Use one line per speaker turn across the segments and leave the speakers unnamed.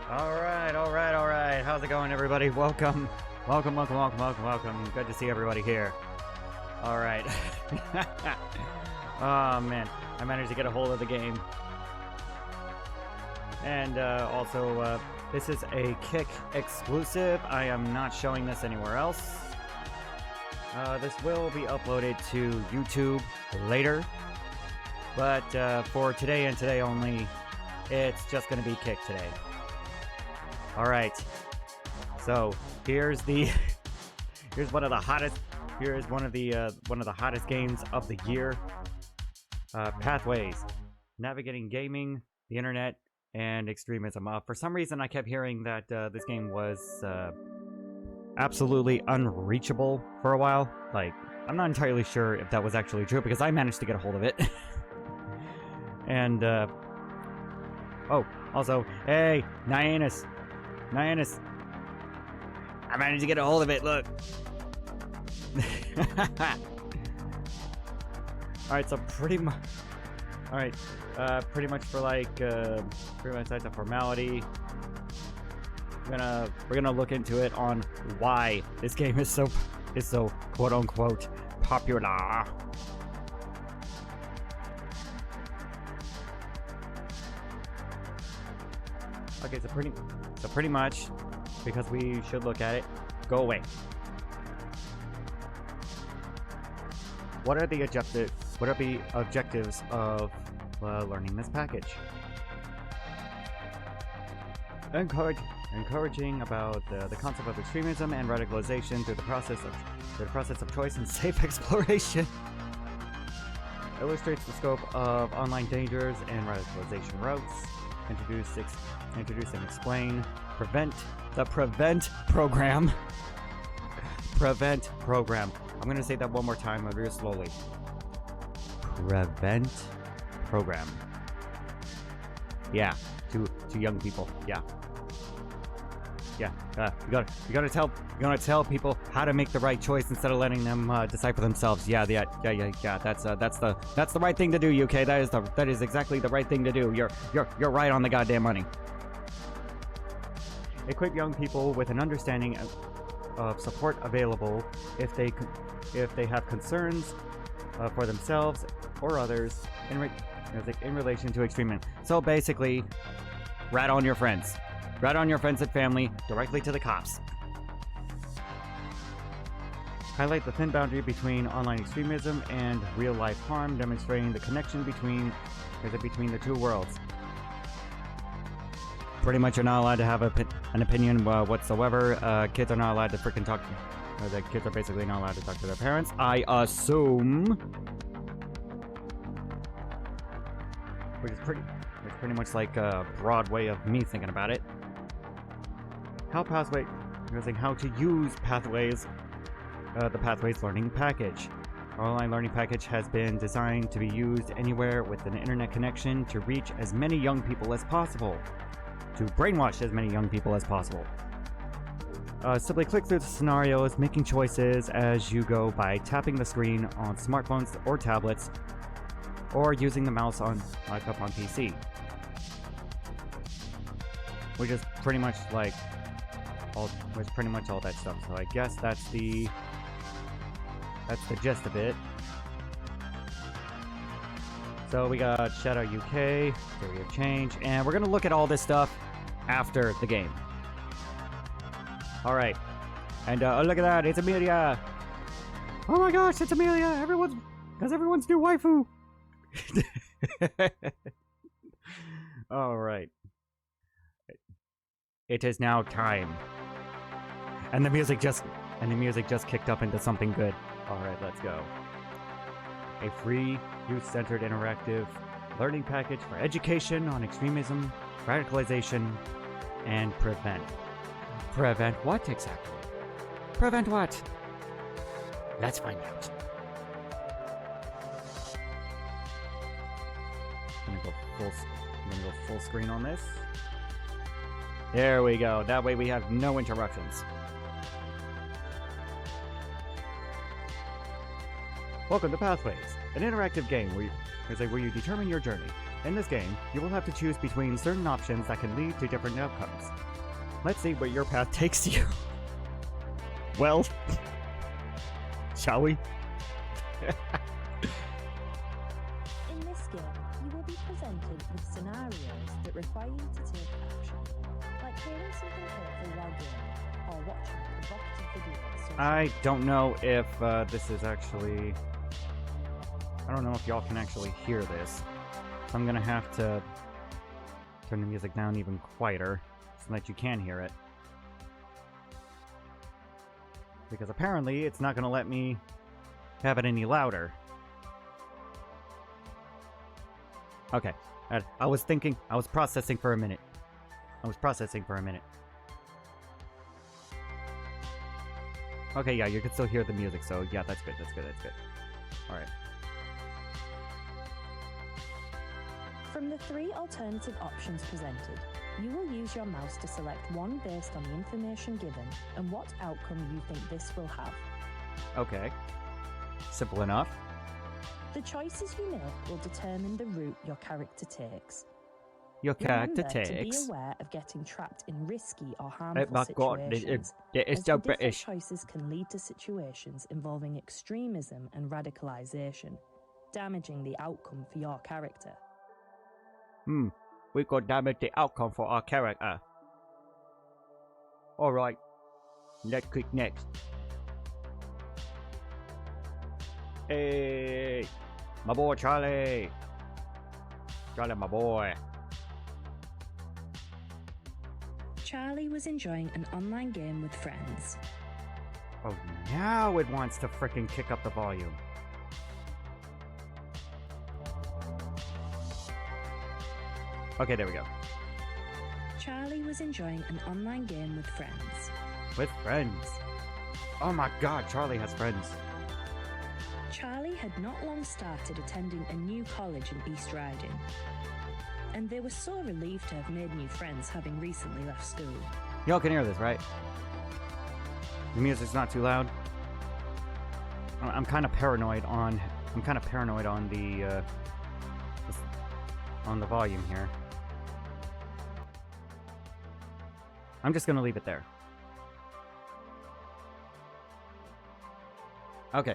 All right. How's it going, everybody? Welcome. Good to see everybody here. All right. Oh, man. I managed to get a hold of the game. And also, this is a Kick exclusive. I am not showing this anywhere else. This will be uploaded to YouTube later. But for today and today only, it's just going to be Kick today. All right. So here's one of the hottest. Here's one of the hottest games of the year. Pathways, navigating gaming, the internet, and extremism. For some reason, I kept hearing that this game was absolutely unreachable for a while. Like, I'm not entirely sure if that was actually true because I managed to get a hold of it. And oh, also, hey, Nyanus. I managed to get a hold of it, look. Alright, so pretty much... Alright, pretty much for like, pretty much that's a formality. We're gonna look into it on why this game is so quote-unquote popular. Okay, so pretty much, because we should look at it, go away. What are the objectives of learning this package? Encouraging about the concept of extremism and radicalization through the process of choice and safe exploration. Illustrates the scope of online dangers and radicalization routes. Introduce and explain. Prevent program. Prevent program. I'm going to say that one more time very slowly. Prevent program. Yeah, to young people. Yeah. You gotta tell people how to make the right choice instead of letting them decide for themselves. Yeah. That's the right thing to do, UK. That is exactly the right thing to do. You're right on the goddamn money. Equip young people with an understanding of support available if they have concerns for themselves or others in relation to extremism. So basically, rat on your friends. Rat on your friends and family directly to the cops. Highlight the thin boundary between online extremism and real-life harm, demonstrating the connection between the two worlds. Pretty much, you're not allowed to have an opinion whatsoever. Kids are not allowed to freaking talk. The kids are basically not allowed to talk to their parents, I assume. Which is pretty much like a broad way of me thinking about it. How to use Pathways, the Pathways learning package. Our online learning package has been designed to be used anywhere with an internet connection to reach as many young people as possible. To brainwash as many young people as possible. Simply click through the scenarios, making choices as you go by tapping the screen on smartphones or tablets, or using the mouse on PC. Which is pretty much like all that stuff. So I guess that's the gist of it. So we got Shadow UK, Theory of Change, and we're gonna look at all this stuff after the game. Alright. And oh, look at that, it's Amelia! Oh my gosh, it's Amelia! Everyone's new waifu! Alright. It is now time. And the music just kicked up into something good. Alright, let's go. A free, youth-centered interactive learning package for education on extremism, radicalization, and prevent. Prevent what exactly? Prevent what? Let's find out. I'm gonna go full screen on this. There we go. That way we have no interruptions. Welcome to Pathways, an interactive game where you determine your journey. In this game, you will have to choose between certain options that can lead to different outcomes. Let's see where your path takes you. Well, shall we?
In this game, you will be presented with scenarios that require you to take action, like hearing something hurtful while gaming, or watching a provocative video on social
I
media.
don't know if this is actually... I don't know if y'all can actually hear this. So I'm gonna have to turn the music down even quieter so that you can hear it. Because apparently it's not gonna let me have it any louder. Okay, I was processing for a minute. Okay, yeah, you can still hear the music, so yeah, that's good. Alright.
From the 3 alternative options presented, you will use your mouse to select one based on the information given and what outcome you think this will have.
Okay. Simple enough.
The choices you make will determine the route your character takes.
Your character
Remember to be
takes.
aware of getting trapped in risky or
Oh
harmful
my god,
situations,
it is
as
so
the different
British.
choices can lead to situations involving extremism and radicalization, damaging the outcome for your character.
We could damage the outcome for our character. Alright. Let's click next. Hey! My boy Charlie! Charlie, my boy.
Charlie was enjoying an online game with friends.
Oh, now it wants to frickin' kick up the volume. Okay, there we go.
Charlie was enjoying an online game with friends.
With friends. Oh my god, Charlie has friends.
Charlie had not long started attending a new college in East Riding, and they were so relieved to have made new friends having recently left school.
Y'all can hear this, right? The music's not too loud. I'm kind of paranoid on the volume here. I'm just gonna leave it there. Okay.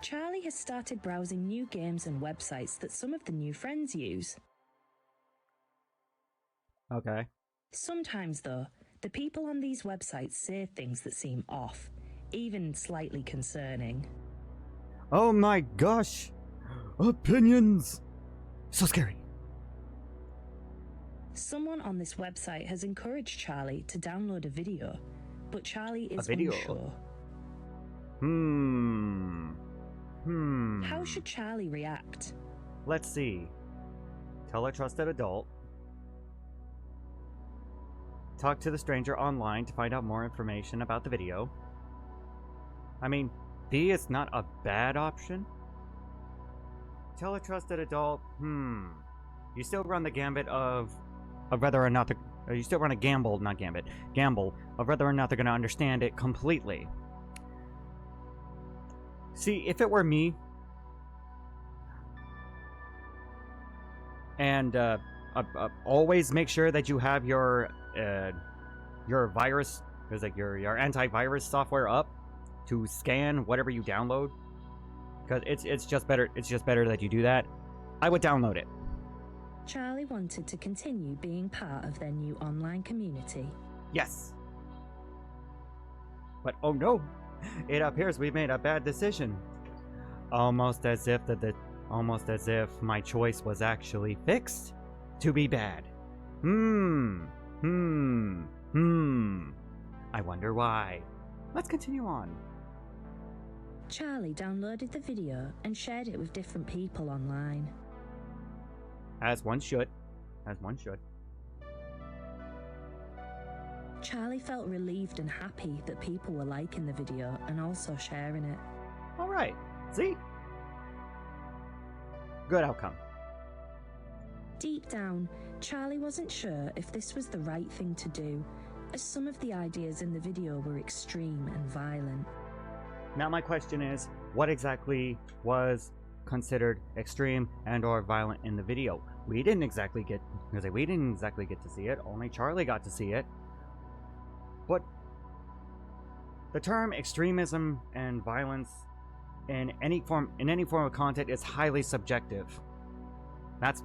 Charlie has started browsing new games and websites that some of the new friends use.
Okay.
Sometimes, though, the people on these websites say things that seem off, even slightly concerning.
Oh my gosh! Opinions! So scary.
Someone on this website has encouraged Charlie to download a video, but Charlie is
video?
unsure. How should Charlie react?
Let's see. Tell a trusted adult. Talk to the stranger online to find out more information about the video. I mean, B is not a bad option. Tell a trusted adult, You still run the gambit of whether or not you still run a gamble of whether or not they're going to understand it completely. See, if it were me, and always make sure that you have your virus, there's like your antivirus software up to scan whatever you download, because it's just better that you do that. I would download it.
Charlie wanted to continue being part of their new online community.
Yes. But oh no, it appears we made a bad decision. Almost as if my choice was actually fixed to be bad. I wonder why. Let's continue on.
Charlie downloaded the video and shared it with different people online.
As one should.
Charlie felt relieved and happy that people were liking the video and also sharing it.
Alright, see? Good outcome.
Deep down, Charlie wasn't sure if this was the right thing to do, as some of the ideas in the video were extreme and violent.
Now my question is, what exactly was considered extreme and or violent in the video. We didn't exactly get to see it. Only Charlie got to see it. But the term extremism and violence in any form of content is highly subjective. That's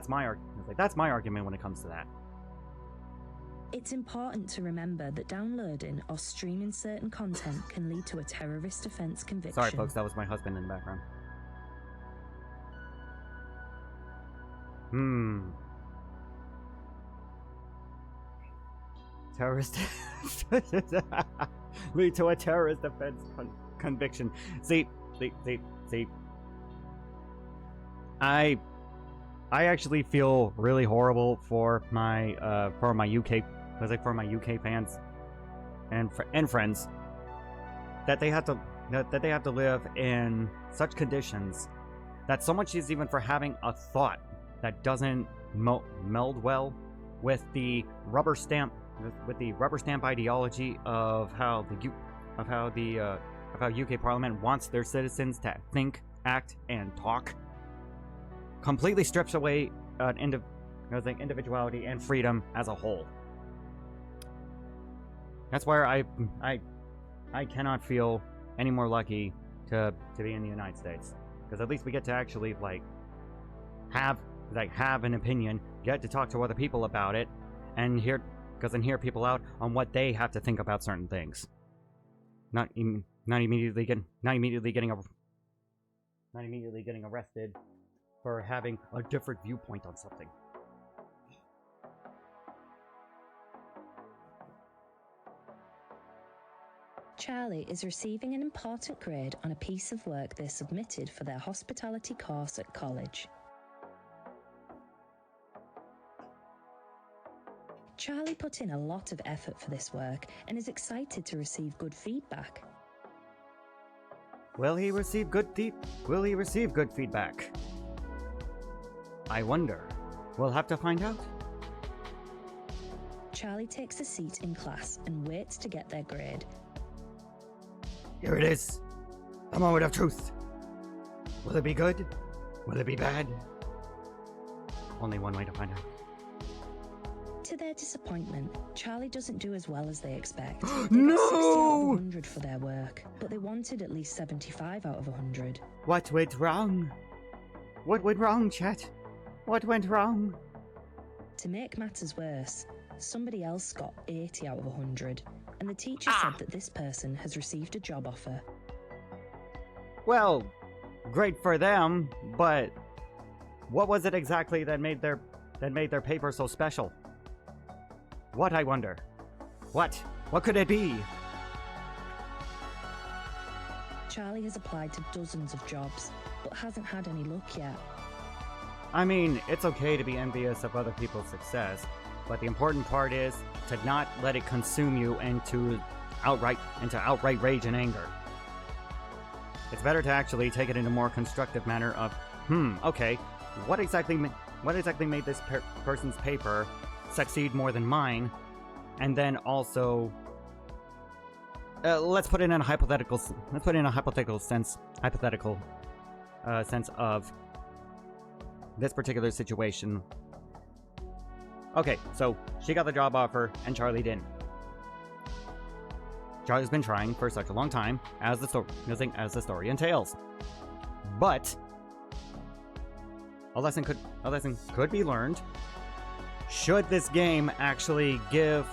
my argument when it comes to that.
It's important to remember that downloading or streaming certain content can lead to a terrorist offence conviction.
Sorry, folks, that was my husband in the background. Terrorist lead to a terrorist offense conviction. See. I actually feel really horrible for my UK fans and friends that they have to live in such conditions, that so much is even for having a thought that doesn't meld well with the rubber stamp ideology of how UK Parliament wants their citizens to think, act, and talk. Completely strips away individuality and freedom as a whole. That's where I cannot feel any more lucky to be in the United States, because at least we get to actually have an opinion, get to talk to other people about it, and hear people out on what they have to think about certain things. Not immediately getting arrested for having a different viewpoint on something.
Charlie is receiving an important grade on a piece of work they submitted for their hospitality course at college. Charlie put in a lot of effort for this work and is excited to receive good feedback.
Will he receive good feedback? I wonder. We'll have to find out.
Charlie takes a seat in class and waits to get their grade.
Here it is. The moment of truth. Will it be good? Will it be bad? Only one way to find out.
To their disappointment, Charlie doesn't do as well as they expect. They
No!
got 60 out of 100 for their work, but they wanted at least 75 out of 100.
What went wrong? What went wrong, chat? What went wrong?
To make matters worse, somebody else got 80 out of 100, and the teacher said that this person has received a job offer.
Well, great for them, but what was it exactly that made their paper so special? What, I wonder? What? What could it be?
Charlie has applied to dozens of jobs, but hasn't had any luck yet.
I mean, it's okay to be envious of other people's success, but the important part is to not let it consume you into outright rage and anger. It's better to actually take it in a more constructive manner of, okay, what exactly made this person's paper succeed more than mine? And then also, let's put it in a hypothetical sense of this particular situation. Okay, so she got the job offer and Charlie didn't. Charlie's been trying for such a long time, as the story entails. But a lesson could be learned should this game actually give,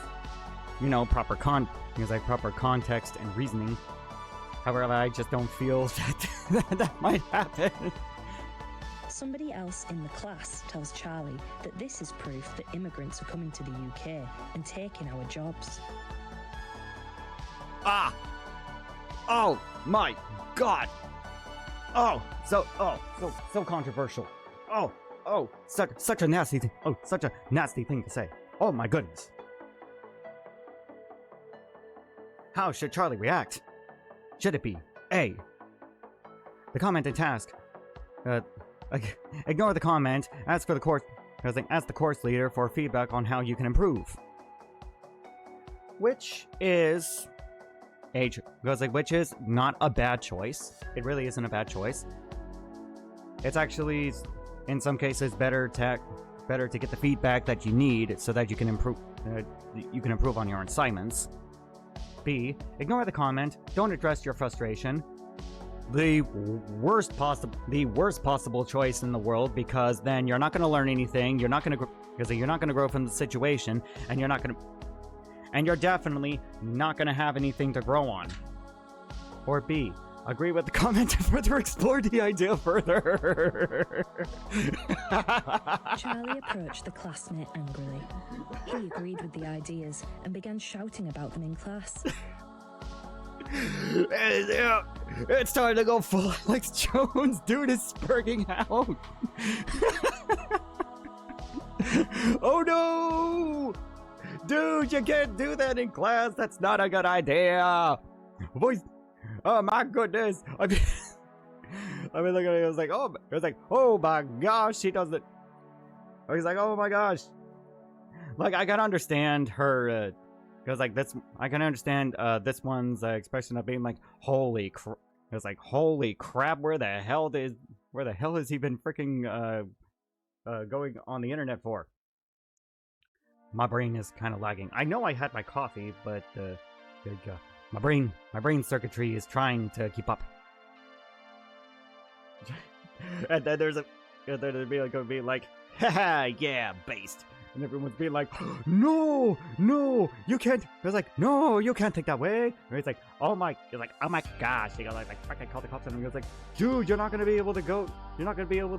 proper context and reasoning. However, I just don't feel that might happen.
Somebody else in the class tells Charlie that this is proof that immigrants are coming to the UK and taking our jobs.
Oh my god! So controversial. Such a nasty thing. Such a nasty thing to say. Oh my goodness. How should Charlie react? Should it be A, the comment and task, ignore the comment, ask the course leader for feedback on how you can improve? Which is not a bad choice. It really isn't a bad choice. it's actually, in some cases, better to get the feedback that you need so that you can improve on your assignments. B, ignore the comment. Don't address your frustration. The worst possible choice in the world, because then you're not going to learn anything. You're not going to grow from the situation, and you're definitely not going to have anything to grow on. Or B, agree with the comment to further explore the idea further.
Charlie approached the classmate angrily. He agreed with the ideas and began shouting about them in class.
It's time to go full Alex Jones. Dude is spurging out. Oh no! Dude, you can't do that in class. That's not a good idea. Voice. Oh my goodness. I mean, look at it. It was like, oh my gosh, he does it. I was like, oh my gosh. Like, I can understand her, because like I can understand this one's expression of being like, holy crap. It was like, holy crap, where the hell has he been freaking going on the internet for? My brain is kind of lagging. I know I had my coffee, but my brain circuitry is trying to keep up. And then there'd be like, haha, yeah, based. And everyone's being like, no, you can't. It was like, no, you can't think that way. And it's like, oh my gosh. He goes like, fuck, I called the cops on him. He goes like, dude, you're not gonna be able to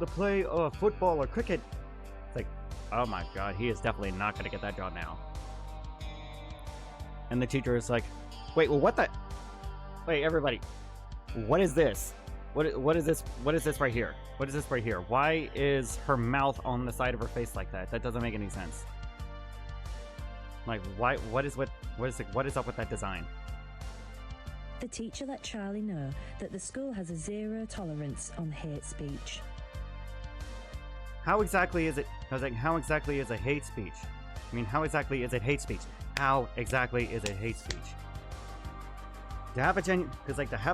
play football or cricket. It's like, oh my god, he is definitely not gonna get that job now. And the teacher is like, wait, well, what the? Wait, everybody, what is this? What is this? What is this right here? What is this right here? Why is her mouth on the side of her face like that? That doesn't make any sense. Like, why? What is up with that design?
The teacher let Charlie know that the school has a zero tolerance on hate speech.
How exactly is it? I was like, how exactly is a hate speech? I mean, how exactly is it hate speech? How exactly is it hate speech? To have a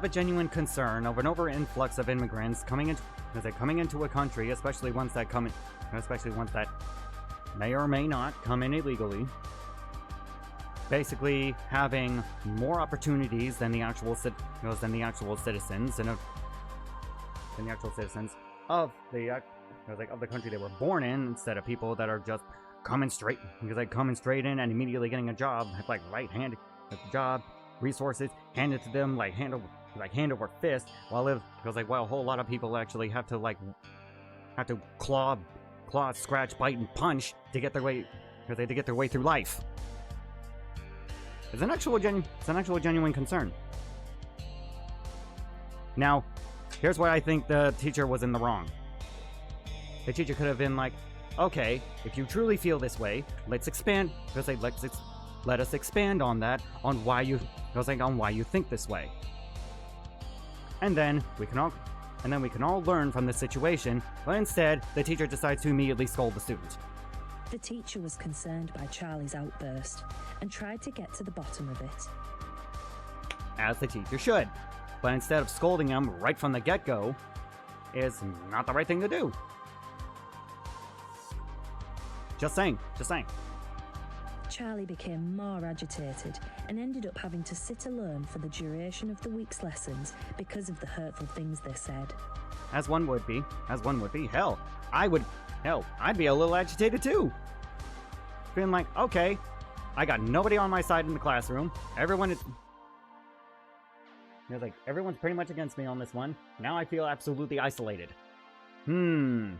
genuine concern over an influx of immigrants coming into a country, especially ones that may or may not come in illegally. Basically, having more opportunities than the actual citizens of the country they were born in, instead of people that are just coming straight in and immediately getting a job, like right-handed job. Resources handed to them hand over fist, while a whole lot of people actually have to claw, scratch, bite, and punch to get their way through life. It's an actual genuine concern. Now, here's why I think the teacher was in the wrong. The teacher could have been like, okay, if you truly feel this way, let's expand. Let us expand on that, on why you think this way. And then we can all learn from this situation, but instead, the teacher decides to immediately scold the student.
The teacher was concerned by Charlie's outburst and tried to get to the bottom of it.
As the teacher should. But instead of scolding him right from the get-go, is not the right thing to do. Just saying.
Charlie became more agitated and ended up having to sit alone for the duration of the week's lessons because of the hurtful things they said.
As one would be. Hell, I'd be a little agitated too. Feeling like, okay, I got nobody on my side in the classroom. Everyone's pretty much against me on this one. Now I feel absolutely isolated. Damn.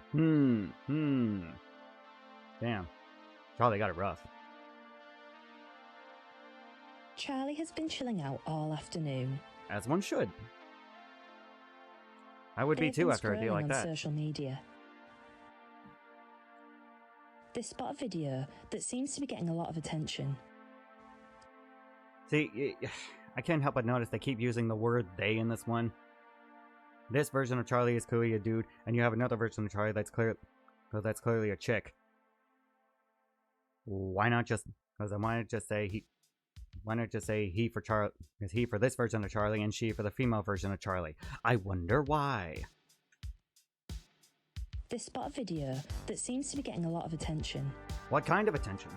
Charlie got it rough.
Charlie has been chilling out all afternoon.
As one should. I would be too after a day like
on
that.
Social media. They spot a video that seems to be getting a lot of attention.
See, I can't help but notice they keep using the word they in this one. This version of Charlie is clearly a dude, and you have another version of Charlie that's clearly a chick. Why not just say he for Charlie? Is he for this version of Charlie and she for the female version of Charlie? I wonder why.
They spot a video that seems to be getting a lot of attention.
What kind of attention?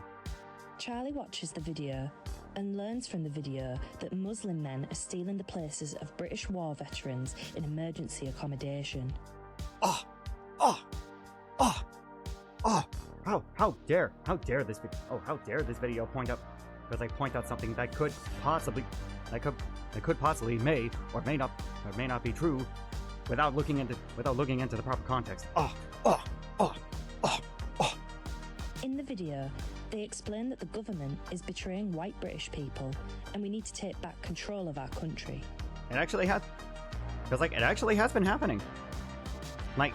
Charlie watches the video and learns from the video that Muslim men are stealing the places of British war veterans in emergency accommodation.
How dare this video point out, because I point out something that could possibly may or may not be true without looking into the proper context.
In the video, they explain that the government is betraying white British people and we need to take back control of our country.
It actually has, because it actually has been happening.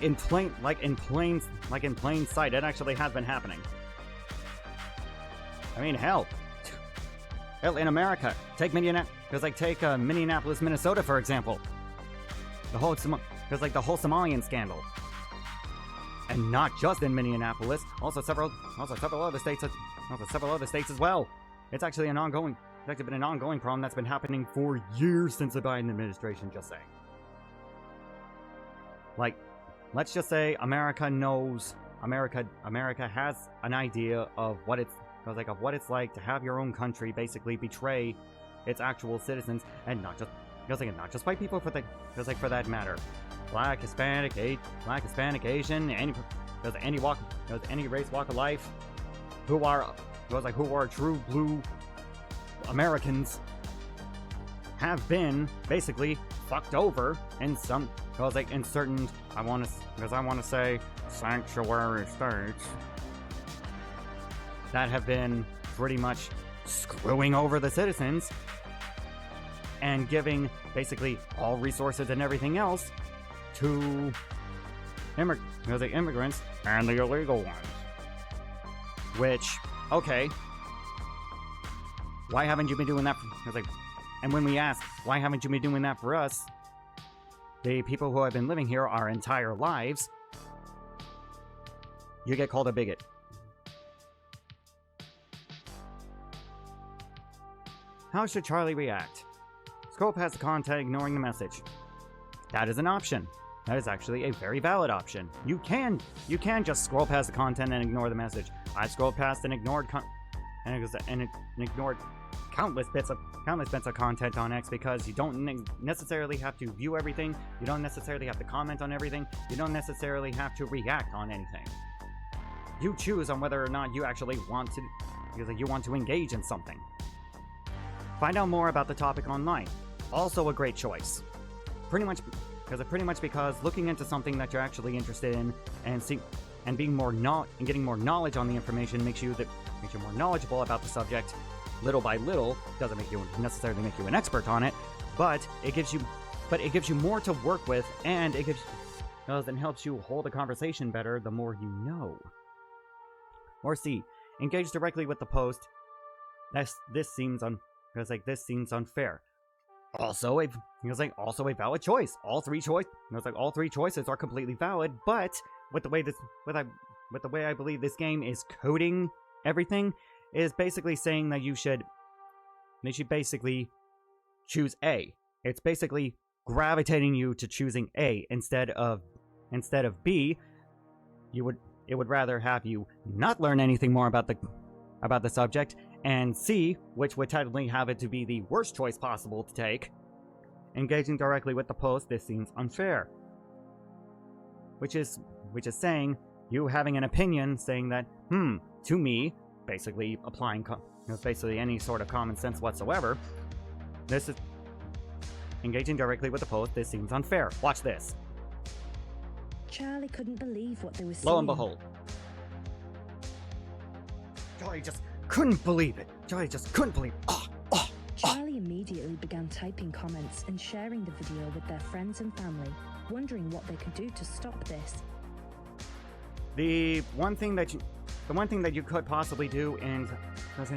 In plain sight, it actually has been happening. I mean, hell, in America, take Minneapolis, Minnesota, for example. The whole Somalian scandal, and not just in Minneapolis, also several other states as well. It's actually been an ongoing problem that's been happening for years since the Biden administration. Just saying. Let's just say America has an idea of what it's like to have your own country basically betray its actual citizens, and not just white people, for that matter, Black, Hispanic, Asian, any race, walk of life, who are true blue Americans, have been basically fucked over in certain, I want to say, sanctuary states that have been pretty much screwing over the citizens and giving basically all resources and everything else to immigrants and the illegal ones. Which, okay, why haven't you been doing that? And when we ask, why haven't you been doing that for us? The people who have been living here our entire lives, you get called a bigot. How should Charlie react? Scroll past the content, ignoring the message. That is an option. That is actually a very valid option. You can just scroll past the content and ignore the message. I scrolled past and ignored ignored countless bits of content on X, because you don't necessarily have to view everything. You don't necessarily have to comment on everything. You don't necessarily have to react on anything. You choose on whether or not you actually want to, because you want to engage in something. Find out more about the topic online. Also a great choice. Pretty much because looking into something that you're actually interested in and getting more knowledge on the information makes you more knowledgeable about the subject. Little by little, doesn't necessarily make you an expert on it, but it gives you more to work with, and it helps you hold a conversation better the more you know. Or C, engage directly with the post. This seems unfair. Also a valid choice. All three choices are completely valid, but with the way I believe this game is coding everything, is basically saying that you should basically choose A. It's basically gravitating you to choosing A instead of B. It would rather have you not learn anything more about the subject, and C, which would technically have it to be the worst choice possible to take, engaging directly with the post. This seems unfair. Which is saying you having an opinion, saying that to me, basically applying basically any sort of common sense whatsoever. This is engaging directly with the post. This seems unfair. Watch this.
Charlie couldn't believe what they were seeing.
Lo and behold, Charlie just couldn't believe it. Charlie
immediately began typing comments and sharing the video with their friends and family, wondering what they could do to stop this.
The one thing that you could possibly do in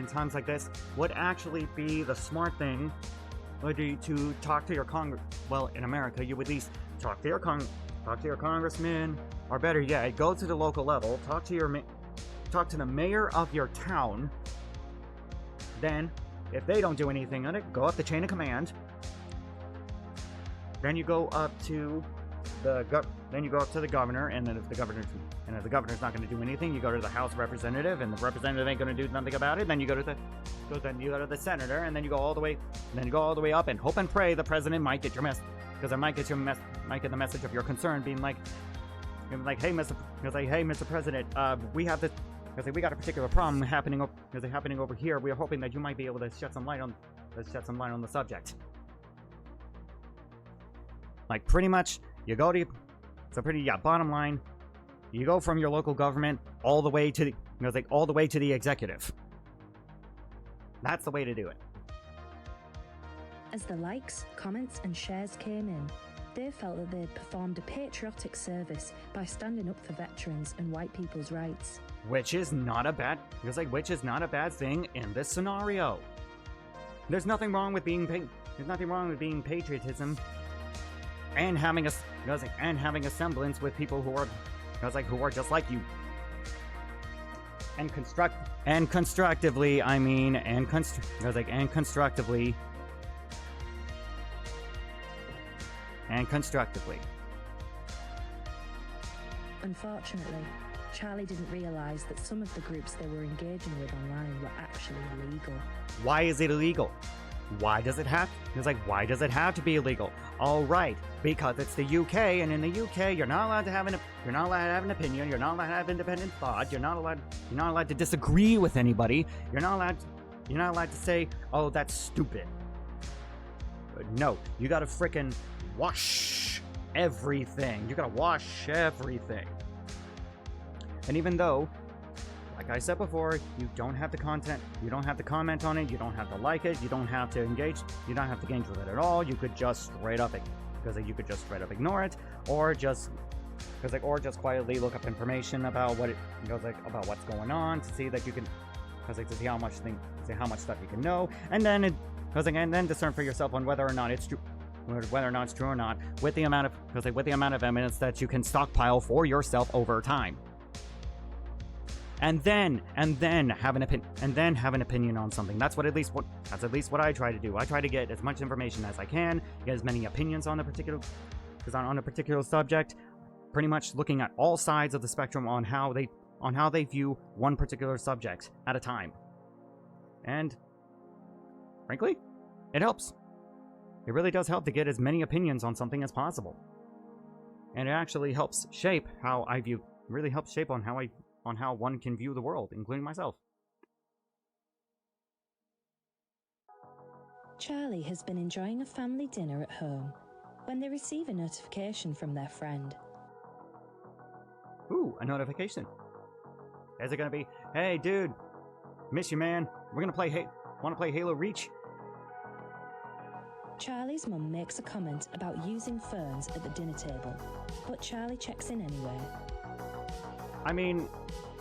times like this would actually be the smart thing, would be to talk to your well, in America, you would at least talk to your congressman, or better yet, go to the local level, talk to the mayor of your town. Then, if they don't do anything on it, go up the chain of command. Then you go up to then you go up to the governor, and then if the governor's not going to do anything, you go to the House representative, and the representative ain't going to do nothing about it. Then you go to the senator, and then you go all the way up, and hope and pray the president might get your message, because it might get the message of your concern, being like, hey, Mr. President, we have this. Because we got a particular problem happening over here. We are hoping that you might be able to shed some light on the subject. Like, pretty much, you go to bottom line, you go from your local government all the way to the executive. That's the way to do it.
As the likes, comments, and shares came in, they felt that they had performed a patriotic service by standing up for veterans and white people's rights.
Which is not a bad thing in this scenario. There's nothing wrong with being patriotism and having a semblance with people who are just like you. And constructively.
Unfortunately, Charlie didn't realise that some of the groups they were engaging with online were actually illegal.
Why is it illegal? Why does it have to be illegal? All right, because it's the UK, and in the UK, you're not allowed to have an opinion. You're not allowed to have independent thought. You're not allowed to disagree with anybody. You're not allowed to say, "Oh, that's stupid." But no, you gotta frickin' wash everything. You gotta wash everything. And even though, like I said before, you don't have to comment on it, you don't have to like it, you don't have to engage with it at all. You could just straight up ignore it, or just quietly look up information about about what's going on, to see that you can to see how much stuff you can know, and then discern for yourself on whether or not it's true. Or not, with the amount of evidence that you can stockpile for yourself over time. And then have an opinion on something. That's at least what I try to do. I try to get as much information as I can, get as many opinions on a particular subject, pretty much looking at all sides of the spectrum on how they view one particular subject at a time. And frankly, it helps. It really does help to get as many opinions on something as possible. And it actually helps shape how I view, really helps shape on how one can view the world, including myself.
Charlie has been enjoying a family dinner at home when they receive a notification from their friend.
Ooh, a notification. Is it gonna be, "Hey dude, miss you man, wanna play Halo Reach?"
Charlie's mum makes a comment about using phones at the dinner table, but Charlie checks in anyway.
I mean,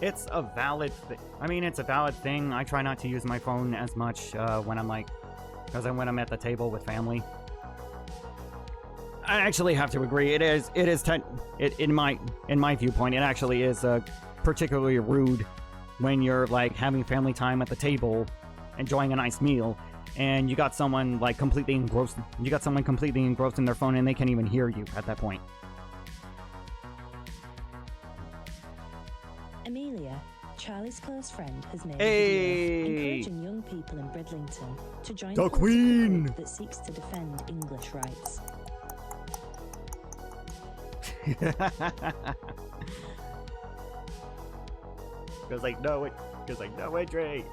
it's a valid thing. I try not to use my phone as much when I'm when I'm at the table with family. I actually have to agree. In my viewpoint, it actually is particularly rude when you're having family time at the table, enjoying a nice meal, and you got someone completely engrossed in their phone, and they can't even hear you at that point.
Amelia, Charlie's close friend, has made a video encouraging young people in Bridlington to join
the
a
Queen
group that seeks to defend English rights.
No way, Dre.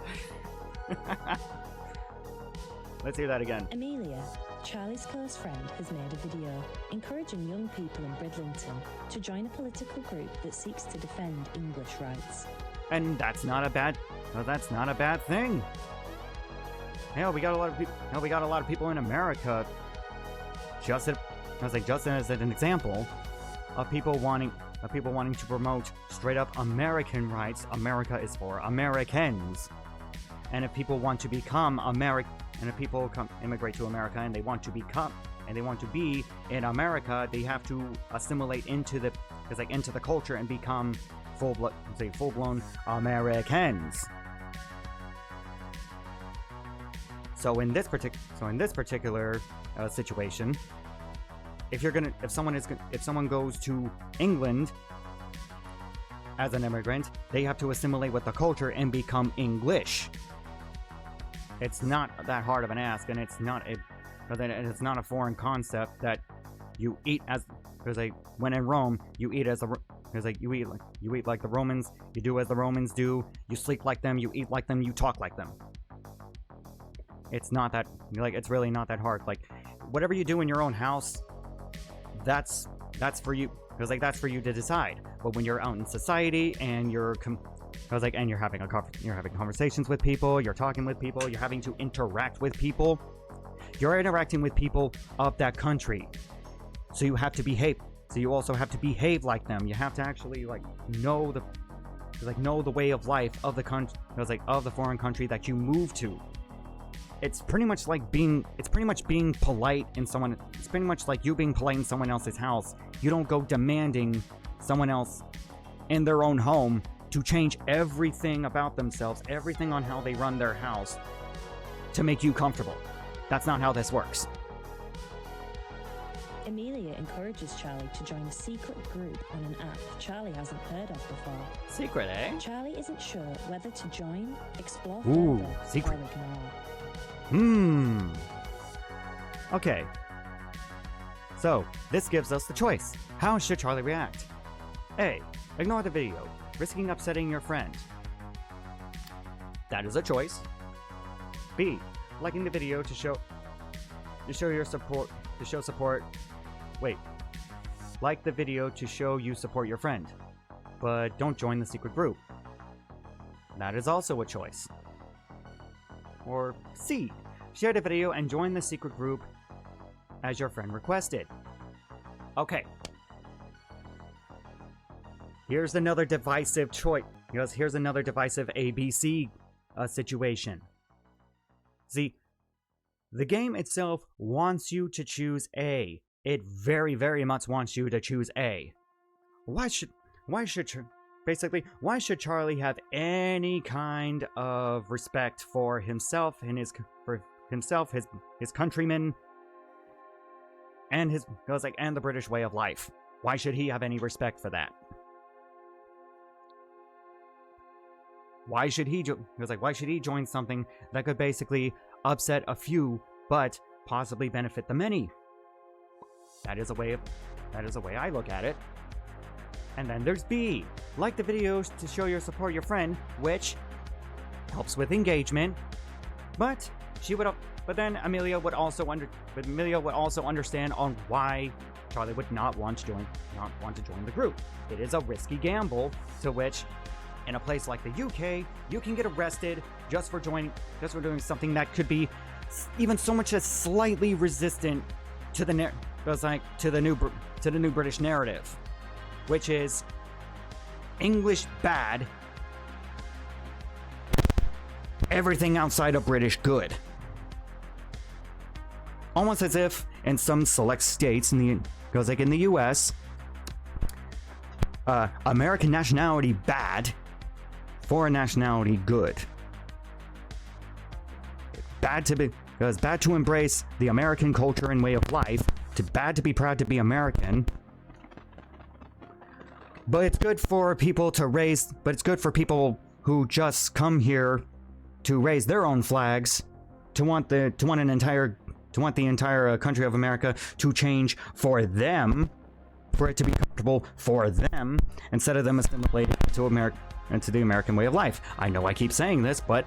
Let's hear that again.
Amelia, Charlie's close friend, has made a video encouraging young people in Bridlington to join a political group that seeks to defend English rights.
And that's not a bad thing. Hell, we got a lot of people in America. Just as an example of people wanting to promote straight up American rights. America is for Americans. And if people want to become immigrate to America and they want to be in America, they have to assimilate into the culture and become full-blown Americans. So in this particular situation, if someone goes to England as an immigrant, they have to assimilate with the culture and become English. It's not that hard of an ask, and it's not a foreign concept that you eat as, because like when in Rome, you eat as you eat like the Romans, you do as the Romans do, you sleep like them, you eat like them, you talk like them. It's not that, like, it's really not that hard. Like, whatever you do in your own house, that's for you, because like that's for you to decide. But when you're out in society and you're having conversations with people, you're talking with people, you're having to interact with people, you're interacting with people of that country. So you have to behave. So you also have to behave like them. You have to actually know the way of life of the country, of the foreign country that you move to. It's pretty much being polite in someone. It's pretty much like you being polite in someone else's house. You don't go demanding someone else in their own home to change everything about themselves, everything on how they run their house to make you comfortable. That's not how this works.
Amelia encourages Charlie to join a secret group on an app Charlie hasn't heard of before.
Secret, eh?
Charlie isn't sure whether to join, explore
Ooh,
further,
secret.
or ignore.
Okay. So, this gives us the choice. How should Charlie react? A. Ignore the video, risking upsetting your friend. That is a choice. B. Liking the video to show your support. To show support. Wait. Like the video to show you support your friend, but don't join the secret group. That is also a choice. Or C. Share the video and join the secret group as your friend requested. Okay. Here's another divisive choice. Here's another divisive ABC situation. See, the game itself wants you to choose A. It very, very much wants you to choose A. Why should Charlie have any kind of respect for himself and his countrymen and and the British way of life? Why should he have any respect for that? Why should he join something that could basically upset a few but possibly benefit the many? That is a way I look at it. And then there's B. Like the videos to show your support your friend, which helps with engagement. But then Amelia would also understand on why Charlie would not want to join the group. It is a risky gamble, to which in a place like the UK, you can get arrested just for doing something that could be even so much as slightly resistant to the new British narrative, which is English bad, everything outside of British good. Almost as if in some select states in the US, American nationality bad, foreign nationality good. Bad to embrace the American culture and way of life, bad to be proud to be American. But it's good for people who just come here to raise their own flags, to want the entire country of America to change for them, for it to be comfortable for them, instead of them assimilating into the American way of life. I know I keep saying this, but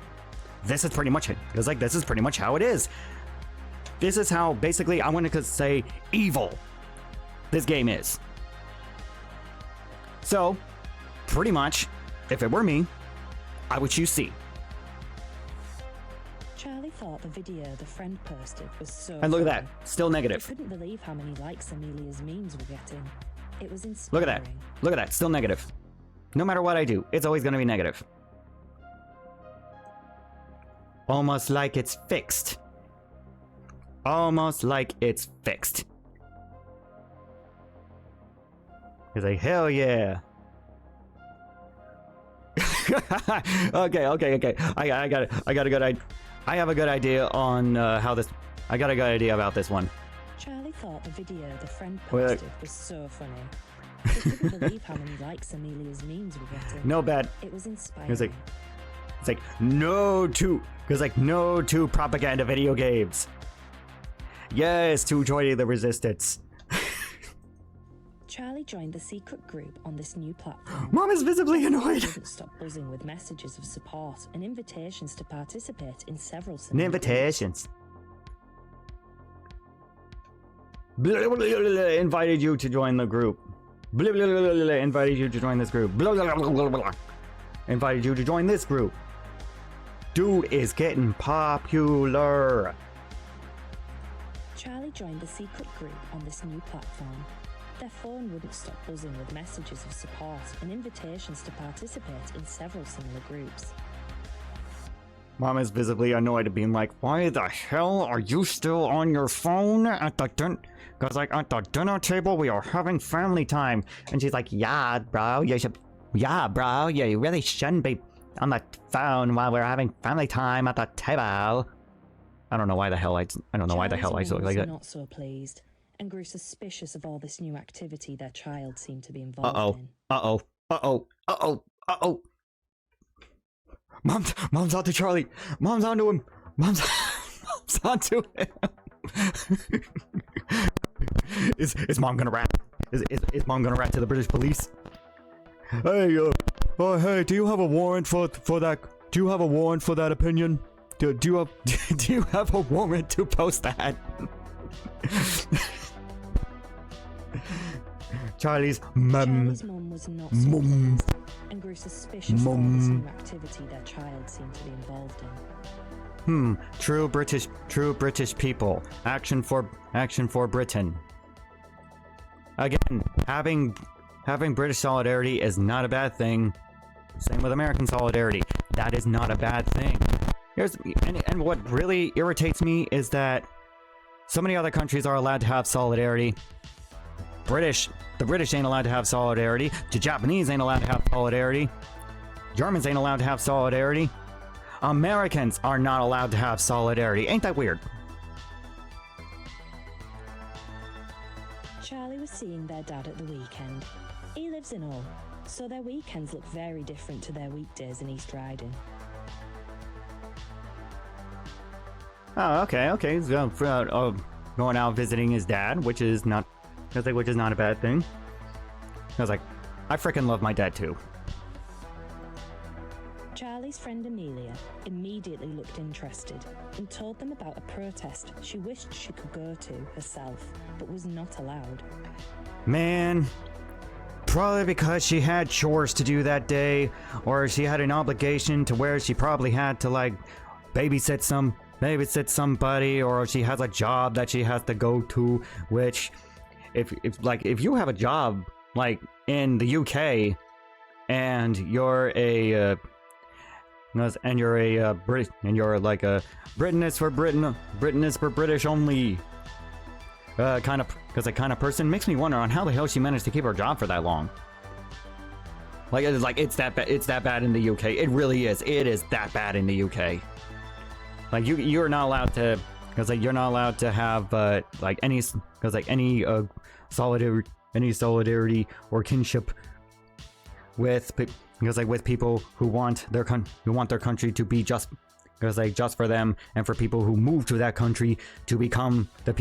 this is pretty much it. This is pretty much how it is. This is how, basically, I want to say evil this game is. So, pretty much, if it were me, I would choose C.
Charlie thought the video the friend posted was so
And look at
funny.
that, still negative.
He couldn't believe how many likes Amelia's memes were getting. It was
Look
inspiring.
at that. Look at that, still negative. No matter what I do, it's always going to be negative. Almost like it's fixed. Almost like it's fixed. He's like, hell yeah. Okay. I got a good idea. I have a good idea on how this. I got a good idea about this one.
Charlie thought the video the friend
Wait.
posted was so funny. They couldn't believe how many likes Amelia's memes were getting.
No bad.
It was inspiring.
It's like no to, because like no to propaganda video games. Yes to joining the resistance.
Charlie joined the secret group on this new platform.
Mom is visibly annoyed.
He didn't stop buzzing with messages of support and invitations to participate in several
And
similar
invitations. Blah, blah, blah, blah, invited you to join the group. Blah, blah, blah, blah, blah, invited you to join this group. Blah, blah, blah, blah, blah, invited you to join this group. Dude is getting popular.
Charlie joined the secret group on this new platform. Their phone wouldn't stop buzzing with messages of support and invitations to participate in several similar groups.
Mom is visibly annoyed, being like, "Why the hell are you still on your phone at the Because like at the dinner table we are having family time." And she's like, "Yeah, bro, you should. Yeah, bro, you really shouldn't be on the phone while we're having family time at the table." I don't know why the hell I don't know why the hell I look like that.
Not so pleased and grew suspicious of all this new activity their child seemed to be involved in.
Mom's onto Charlie. Mom's onto him. Mom's onto him. Is mom gonna rat? Is mom gonna rat to the British police? Hey, hey, do you have a warrant for that? Do you have a warrant for that opinion? Do you have a warrant to post that? Charlie's mum
was not so pleased and grew suspicious of all this new activity their child seemed to be involved in.
True British people. Action for Britain. Again, having British solidarity is not a bad thing. Same with American solidarity. That is not a bad thing. And what really irritates me is that so many other countries are allowed to have solidarity. The British ain't allowed to have solidarity. The Japanese ain't allowed to have solidarity. Germans ain't allowed to have solidarity. Americans are not allowed to have solidarity. Ain't that weird?
Charlie was seeing their dad at the weekend. He lives in Hull, so their weekends look very different to their weekdays in East Riding.
Oh, okay. So, going out visiting his dad, which is not a bad thing. I was like, I freaking love my dad too.
Charlie's friend Amelia immediately looked interested and told them about a protest she wished she could go to herself, but was not allowed.
Man, probably because she had chores to do that day, or she had an obligation to where she probably had to like babysit somebody, or she has a job that she has to go to, which if you have a job like in the UK and you're a British, and you're like a Britain is for British only kind of person, makes me wonder on how the hell she managed to keep her job for that long. It's that bad in the UK. It really is. It is that bad in the UK. Like you're not allowed to, because like you're not allowed to have any solidarity or kinship with people who want their country to be just for them, and for people who move to that country to become the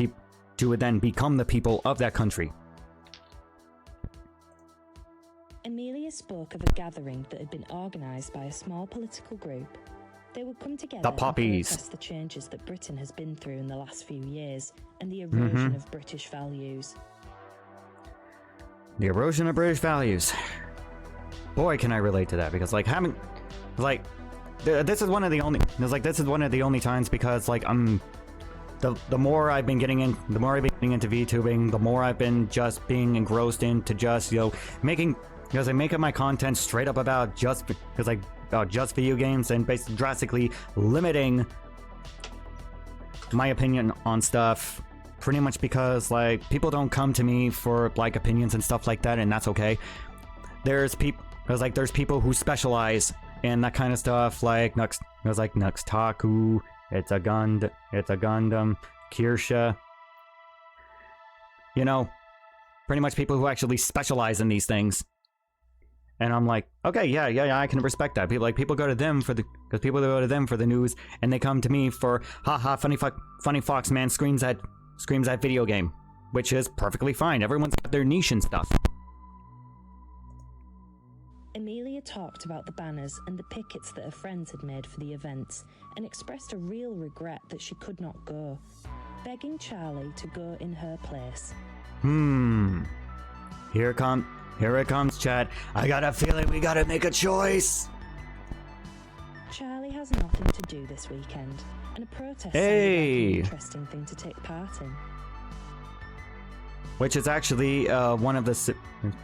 people of that country.
Amelia spoke of a gathering that had been organised by a small political group. They would come together
The
and
poppies.
protest the changes that Britain has been through in the last few years and the erosion of British values.
The erosion of British values. Boy, can I relate to that, because this is one of the only times, because the more I've been getting into VTubing, the more I've been just being engrossed into just making my content straight up about just video games, and basically drastically limiting my opinion on stuff, pretty much because people don't come to me for opinions and stuff like that, and that's okay. There's people who specialize in that kind of stuff, like Nuxtaku, it's a Gundam, Kirsha, you know, pretty much people who actually specialize in these things. And I'm like, okay, yeah, I can respect that. People go to them for because people go to them for the news, and they come to me for, haha, funny fox man screams at video game, which is perfectly fine. Everyone's got their niche and stuff.
Amelia talked about the banners and the pickets that her friends had made for the events, and expressed a real regret that she could not go, begging Charlie to go in her place.
Here it comes, chat. I got a feeling we gotta make a choice.
Charlie has nothing to do this weekend, and a protest sounded like an interesting thing to take part in.
Which is actually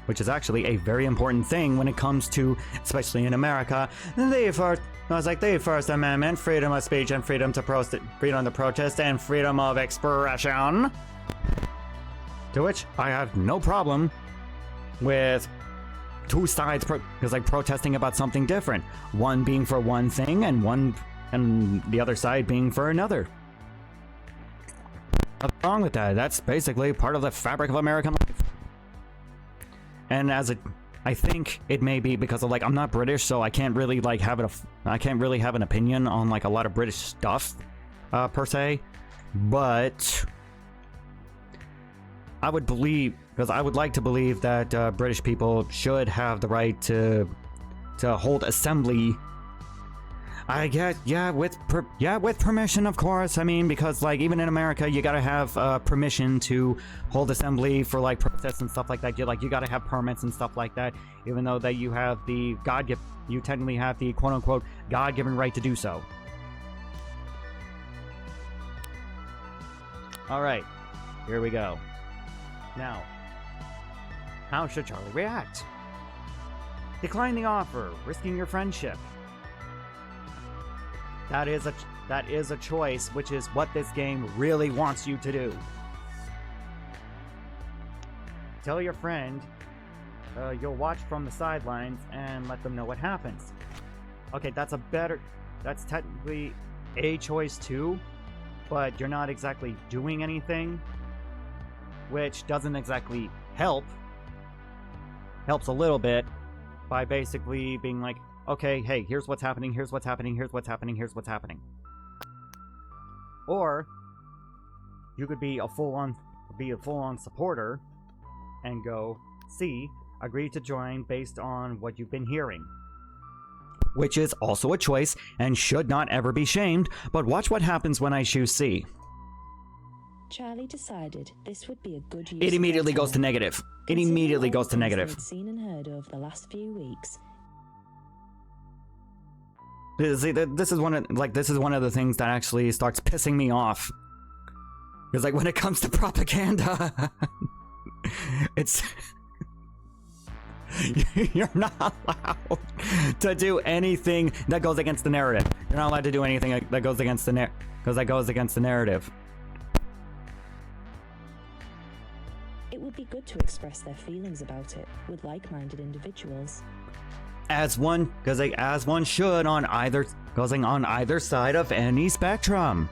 which is actually a very important thing when it comes to, especially in America, the First Amendment, freedom of speech and freedom to protest and freedom of expression. To which I have no problem with two sides protesting about something different, one being for one thing and the other side being for another. What's wrong with that? That's basically part of the fabric of American life. And I think it may be because of I'm not British, so I can't really have an opinion on a lot of British stuff per se, but I would like to believe that British people should have the right to hold assembly. I guess, with permission, of course. I mean, because even in America, you gotta have permission to hold assembly for protests and stuff like that. You gotta have permits and stuff like that, even though that you have the you technically have the quote unquote God-given right to do so. All right, here we go. Now, how should Charlie react? Decline the offer, risking your friendship. That is a choice, which is what this game really wants you to do. Tell your friend you'll watch from the sidelines and let them know what happens. Okay, that's technically a choice too, but you're not exactly doing anything, which doesn't exactly help. Helps a little bit by basically being like, okay, hey, here's what's happening, here's what's happening, here's what's happening, here's what's happening. Or you could be a full-on supporter and go, see, agree to join based on what you've been hearing. Which is also a choice and should not ever be shamed, but watch what happens when I choose C.
Charlie decided this would be a good use.
It immediately goes to negative. It immediately goes to negative.
Seen and heard over the last few weeks.
See, this is one of the things that actually starts pissing me off. Because when it comes to propaganda, it's you're not allowed to do anything that goes against the narrative. You're not allowed to do anything that goes against the narrative.
It would be good to express their feelings about it with like-minded individuals.
As one should on either side of any spectrum,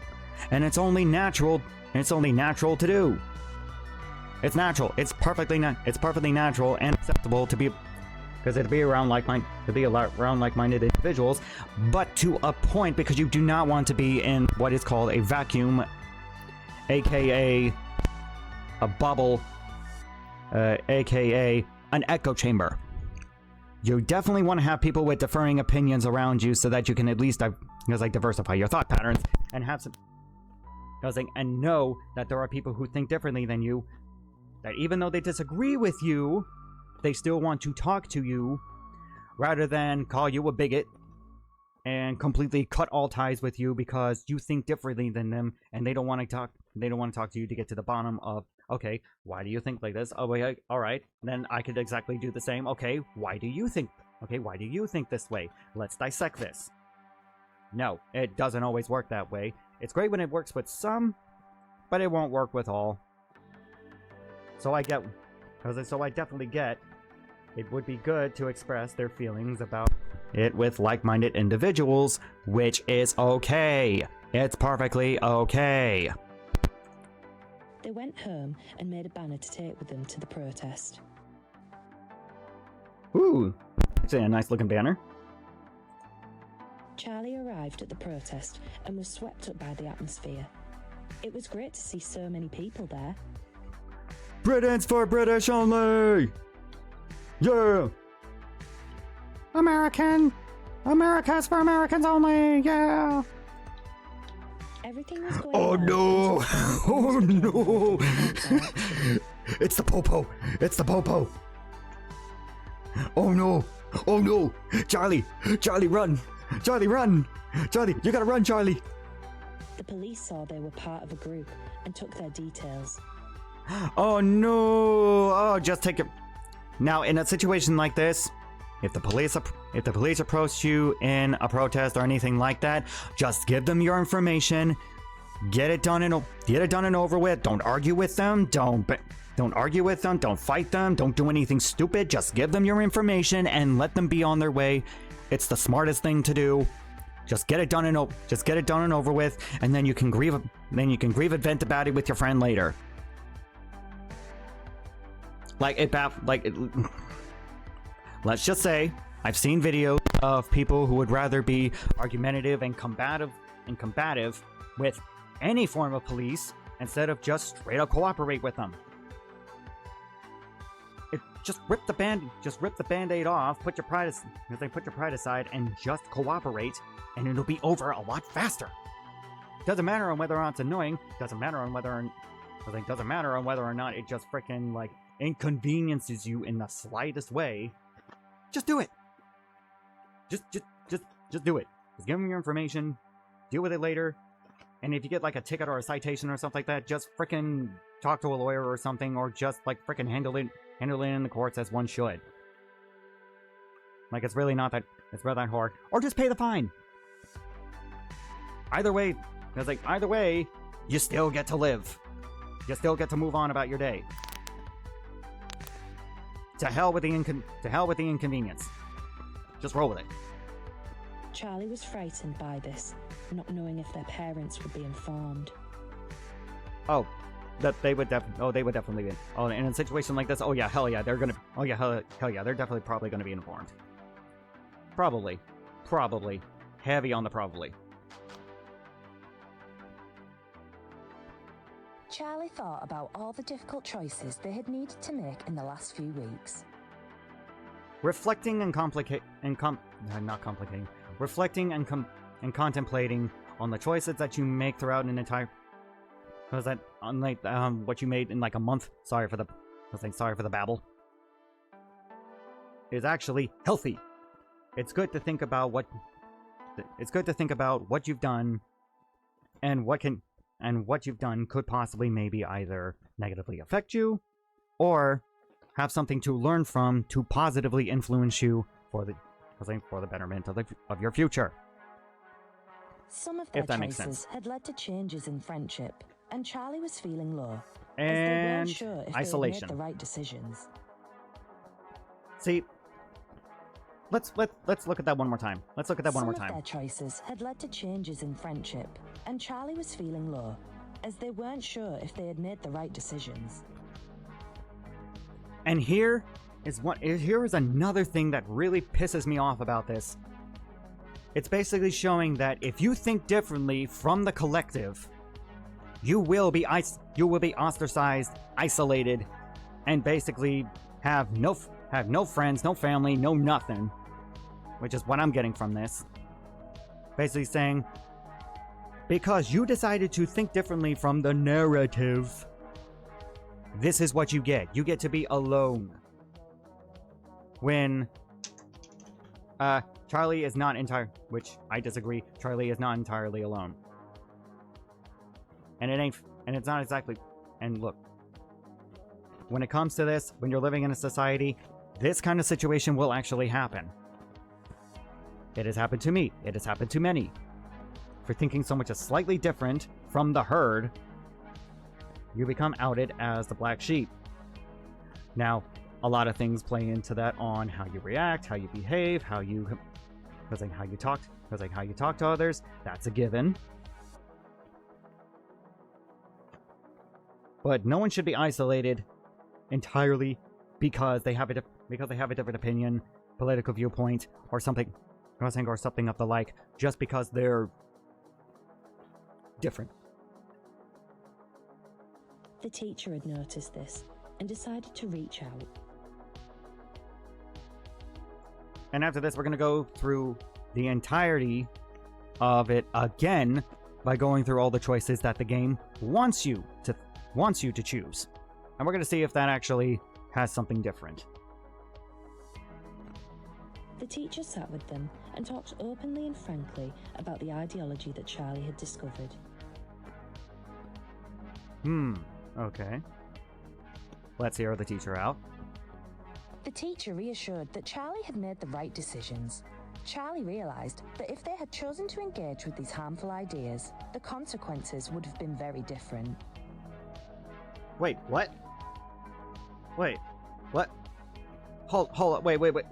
and it's only natural to do. It's natural. It's perfectly natural and acceptable to be around like-minded individuals, but to a point, because you do not want to be in what is called a vacuum, aka a bubble, aka an echo chamber. You definitely want to have people with differing opinions around you so that you can at least diversify your thought patterns and have some and know that there are people who think differently than you, that even though they disagree with you, they still want to talk to you rather than call you a bigot and completely cut all ties with you because you think differently than them and they don't want to talk to you to get to the bottom of, okay, why do you think like this? Oh, wait, all right. Then I could exactly do the same. Okay, why do you think this way? Let's dissect this. No, it doesn't always work that way. It's great when it works with some, but it won't work with all. So I definitely get it would be good to express their feelings about it with like-minded individuals, which is okay. It's perfectly okay.
They went home and made a banner to take with them to the protest.
Ooh, it's a nice looking banner.
Charlie arrived at the protest and was swept up by the atmosphere. It was great to see so many people there.
Britain's for British only! Yeah! America's for Americans only! Yeah!
Everything was going
Oh
well
no!
until
Oh
someone
no! It's the Popo! It's the Popo! Oh no! Oh no! Charlie! Charlie, run! Charlie, run! Charlie, you gotta run, Charlie!
The police saw they were part of a group and took their details.
Oh no! Oh, just take it. Now, in a situation like this, if the police approach you in a protest or anything like that, just give them your information. Get it done and over with. Don't argue with them. Don't argue with them. Don't fight them. Don't do anything stupid. Just give them your information and let them be on their way. It's the smartest thing to do. Just get it done and over with, and then you can grieve and vent about it with your friend later. Let's just say I've seen videos of people who would rather be argumentative and combative with any form of instead of just straight up cooperate with them. Just rip the band-aid off, put your pride aside, and just cooperate, and it'll be over a lot faster. Doesn't matter on whether or not it's annoying. Doesn't matter on whether or not it just freaking like inconveniences you in the slightest way. Just do it. Just do it. Just give them your information. Deal with it later. And if you get like a ticket or a citation or something like that, just freaking talk to a lawyer or something, or just like freaking handle it in the courts as one should. Like it's really not that hard. Or just pay the fine. Either way, you still get to live. You still get to move on about your day. To hell with the inconvenience. Just roll with it.
Charlie was frightened by this, not knowing if their parents would be informed.
Oh, they would definitely be. Oh, in a situation like this, they're definitely probably gonna be informed. Probably, heavy on the probably.
Charlie thought about all the difficult choices they had needed to make in the last few weeks.
Reflecting and contemplating on the choices that you make throughout an entire. Was that unlike what you made in like a month? Sorry for the babble. Is actually healthy. It's good to think about what you've done, and what you've done could possibly maybe either negatively affect you, or have something to learn from to positively influence you for the betterment of your future.
Some of their choices had led to changes in friendship, and Charlie was feeling low,
and
as they weren't sure if
isolation.
they had made the right decisions.
See, let's look at that one more time. Some of
their choices had led to changes in friendship, and Charlie was feeling low, as they weren't sure if they had made the right decisions.
And here is another thing that really pisses me off about this. It's basically showing that if you think differently from the collective, you will be ostracized, isolated, and basically have no friends, no family, no nothing. Which is what I'm getting from this. Basically saying, because you decided to think differently from the narrative, this is what you get. You get to be alone. When Charlie is not which I disagree, Charlie is not entirely alone. And it's not exactly, and look, when it comes to this, when you're living in a society, this kind of situation will actually happen. It has happened to me. It has happened to many. For thinking so much is slightly different from the herd, you become outed as the black sheep. Now, a lot of things play into that on how you react, how you behave, how you talk to others. That's a given. but no one should be isolated entirely because they have a different opinion, political viewpoint, or something of the like, just because they're different.
The teacher had noticed this and decided to reach out.
And after this, we're going to go through the entirety of it again by going through all the choices that the game wants you to choose. And we're going to see if that actually has something different.
The teacher sat with them and talked openly and frankly about the ideology that Charlie had discovered.
Okay. Let's hear the teacher out.
The teacher reassured that Charlie had made the right decisions. Charlie realised that if they had chosen to engage with these harmful ideas, the consequences would have been very different.
Wait, what? Wait, what? Hold up, wait, what?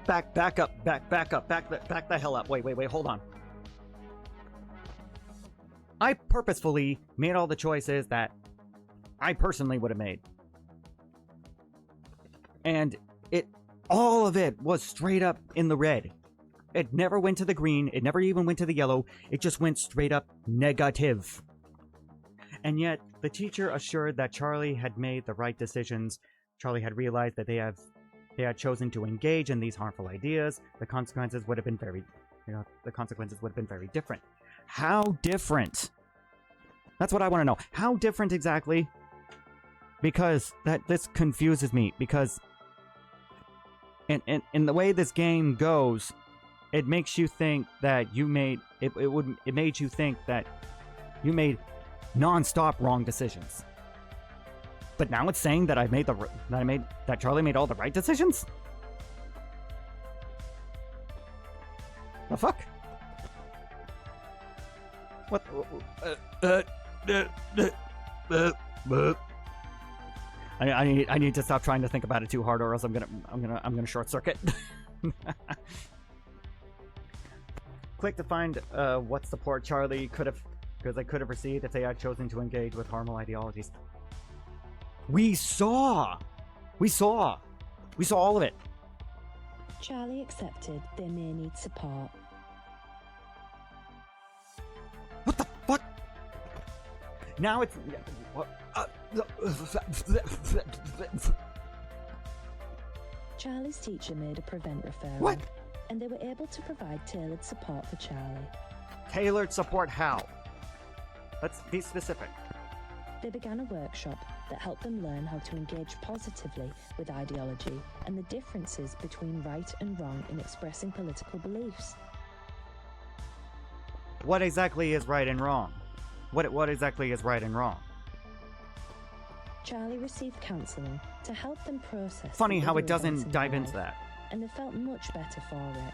Back the hell up. Wait, hold on. I purposefully made all the choices that I personally would have made. And all of it was straight up in the red. It never went to the green, it never even went to the yellow, it just went straight up negative. And yet, the teacher assured that Charlie had made the right decisions. Charlie had realized that they had chosen to engage in these harmful ideas. The consequences would have been very different. How different? That's what I want to know. How different exactly? Because this confuses me. Because in the way this game goes, it makes you think that you made it made you think that you made non-stop wrong decisions. But now it's saying that that Charlie made all the right decisions? The fuck? What? I need to stop trying to think about it too hard, or else I'm gonna short circuit. Click to find what support Charlie could have received if they had chosen to engage with harmful ideologies. We saw all of it.
Charlie accepted they may need support.
What the fuck? Now it's...
Charlie's teacher made a prevent referral.
What?
And they were able to provide tailored support for Charlie.
Tailored support how? Let's be specific.
They began a workshop that helped them learn how to engage positively with ideology and the differences between right and wrong in expressing political beliefs.
What exactly is right and wrong? What exactly is right and wrong?
Charlie received counselling to help them process.
Funny how it
the other events
doesn't
in
dive
their
into
life,
that.
and they felt much better for it.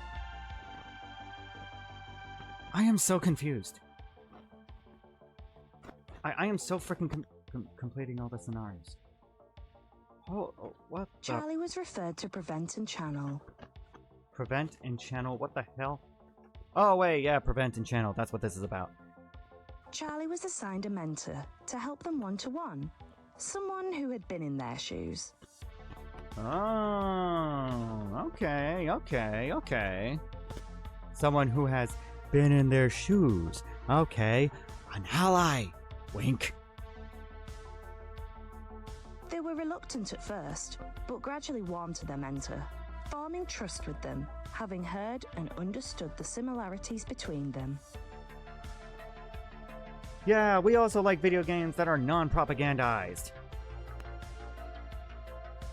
I am so confused. I am so freaking completing all the scenarios. Oh, what the...
Charlie was referred to Prevent and Channel.
Prevent and Channel? What the hell? Oh, wait, yeah, Prevent and Channel. That's what this is about.
Charlie was assigned a mentor to help them one-to-one. Someone who had been in their shoes.
Oh, okay. Someone who has been in their shoes. Okay, an ally. Wink.
They were reluctant at first, but gradually warmed to their mentor, forming trust with them, having heard and understood the similarities between them.
Yeah, we also like video games that are non-propagandized.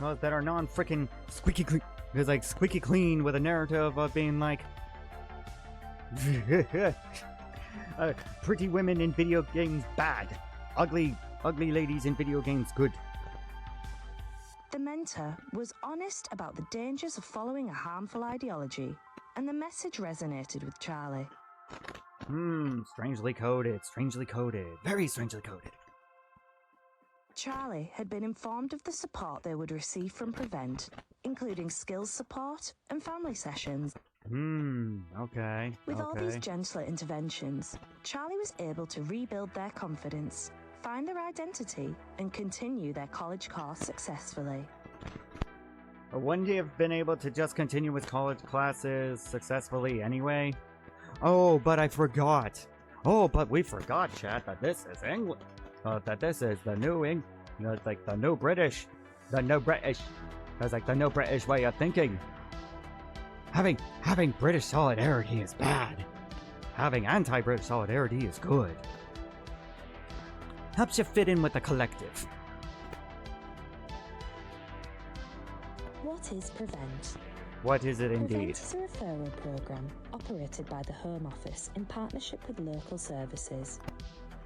Well, that are non-freaking squeaky clean. It's like squeaky clean with a narrative of being like... pretty women in video games bad. Ugly ladies in video games good.
The mentor was honest about the dangers of following a harmful ideology, and the message resonated with Charlie.
Strangely coded, very strangely coded.
Charlie had been informed of the support they would receive from Prevent, including skills support and family sessions.
Okay.
With all these
Okay.
gentler interventions, Charlie was able to rebuild their confidence, find their identity, and continue their college course successfully.
Wouldn't he have been able to just continue with college classes successfully anyway? Oh, but I forgot. Oh, but we forgot, chat, that this is England. That this is the new like the new British. The new British. That's like the new British way of thinking. Having British solidarity is bad. Having anti-British solidarity is good. Helps you fit in with the collective.
What is PREVENT?
What is it indeed?
PREVENT is a referral programme operated by the Home Office in partnership with local services.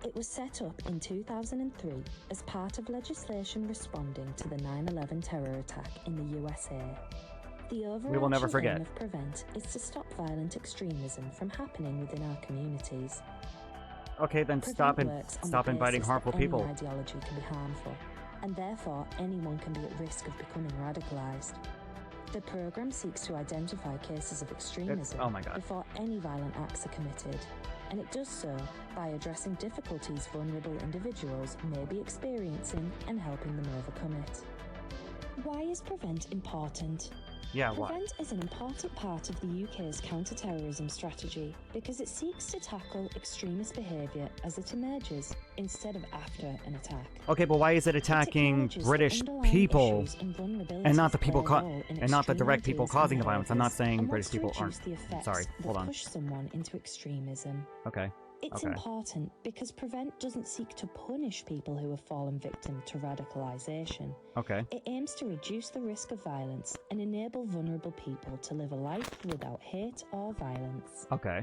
It was set up in 2003 as part of legislation responding to the 9/11 terror attack in the USA. The
We will never
overarching
forget.
aim of PREVENT is to stop violent extremism from happening within our communities.
Okay, then
PREVENT works on the
stop inviting
basis
harmful
that any
people.
ideology can be harmful, and therefore anyone can be at risk of becoming radicalised. The programme seeks to identify cases of extremism
oh my God.
before any violent acts are committed, and it does so by addressing difficulties vulnerable individuals may be experiencing and helping them overcome it. Why is PREVENT important?
Yeah, why?
PREVENT is an important part of the UK's counter-terrorism strategy because it seeks to tackle extremist behaviour as it emerges instead of after an attack.
Okay, but why is it
It
attacking
acknowledges the
British
underlying
people
issues and vulnerabilities
and not the people
play a role in
and not the
extreme
direct people
ideas
causing
and
the violence? I'm not
behaviours,
saying
and
British
wants to
people
reduce
aren't.
the effects
Sorry,
that
hold on.
push someone into extremism.
Okay.
It's
Okay.
important because PREVENT doesn't seek to punish people who have fallen victim to radicalisation.
Okay.
It aims to reduce the risk of violence and enable vulnerable people to live a life without hate or violence.
Okay.